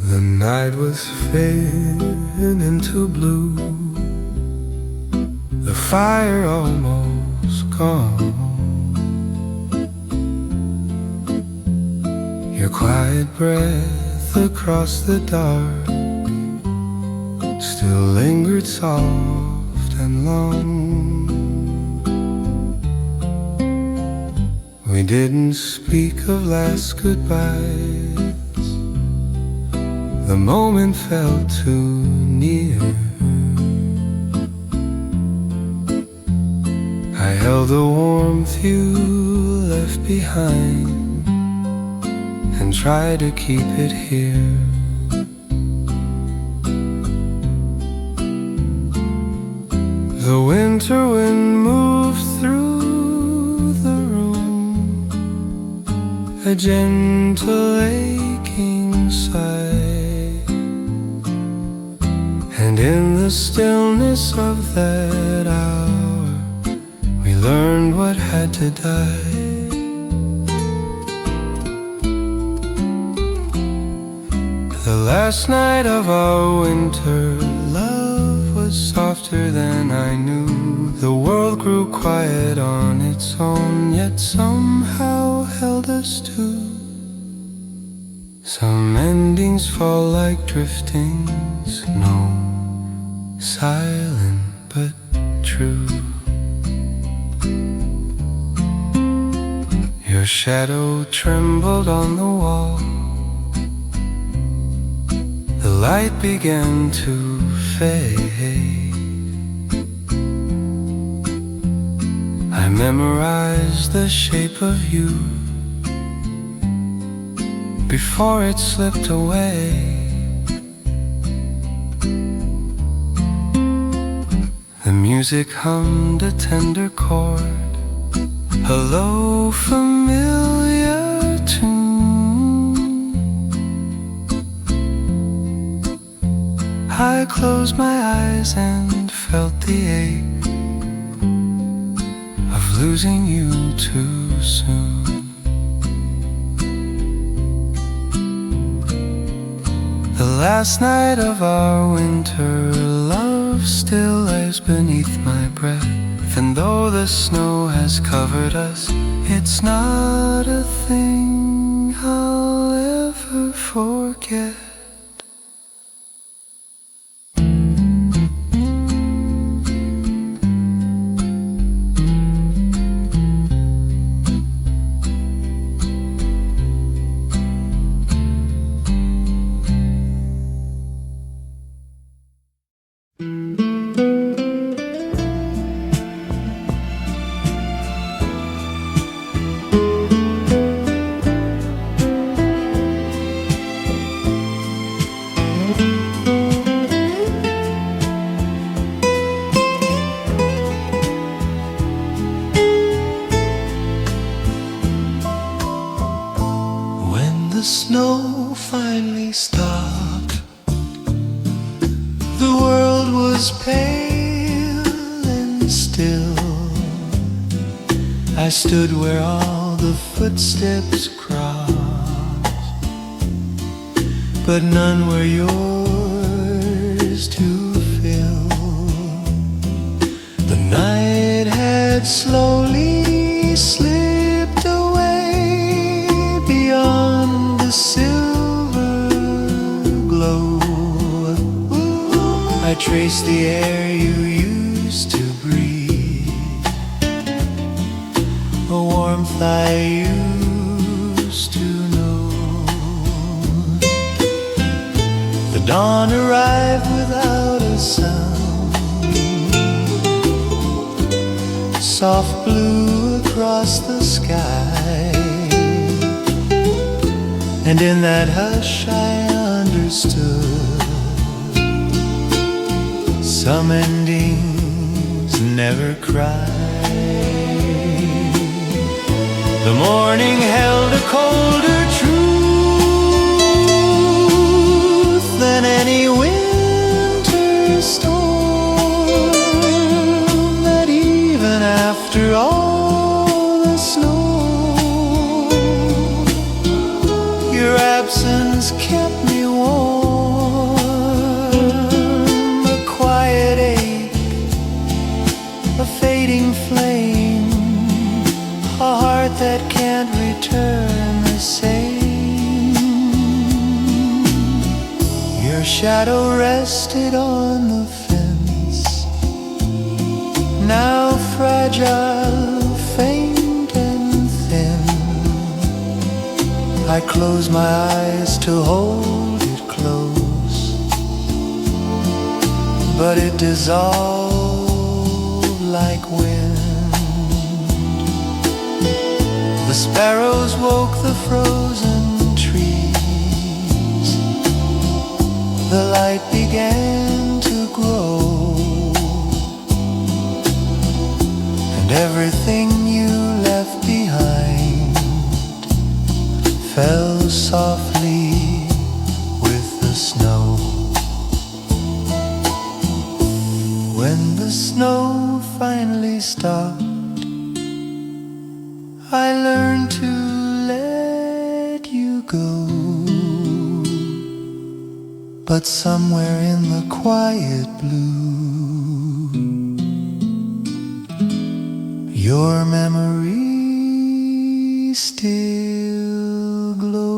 The night was fading into blue, the fire almost gone. Your quiet breath across the dark still lingered soft and long. We didn't speak of last goodbyes. The moment felt too near. I held the warmth you left behind and tried to keep it here. The winter wind moved through the room, a gentle aching sigh, and in the stillness of that hour we learned what had to die. The last night of our winter love was softer than I knew. The world grew quiet on its own, yet somehow held us too. Some endings fall like drifting snow, silent but true. Your shadow trembled on the wall. The light began to fade. I memorized the shape of you before it slipped away. The music hummed a tender chord, a low familiar tune. I closed my eyes and felt the ache of losing you too soon. The last night of our winter love still lays beneath my breath, and though the snow has covered us, it's not a thing I'll ever forget. Snow finally stopped. The world was pale and still. I stood where all the footsteps crossed, but none were yours to fill. The night had slowly slipped away beyond the silver glow. I traced the air you used to breathe, a warmth I used to know. The dawn arrived without a sound, soft blue across the sky, and in that hush I understood some endings never cry. The morning held a colder truth than any winter storm, that even after all the snow, your absence kept me warm. A quiet ache, a fading flame, a heart that can't return the same. Your shadow rested on the fence, now fragile, faint and thin. I close my eyes to hold it close, but it dissolved like wind. The sparrows woke the frozen trees. The light began to grow, and everything you left behind fell softly with the snow. When the snow finally stopped, I learned to let you go. But somewhere in the quiet blue, your memory still glows.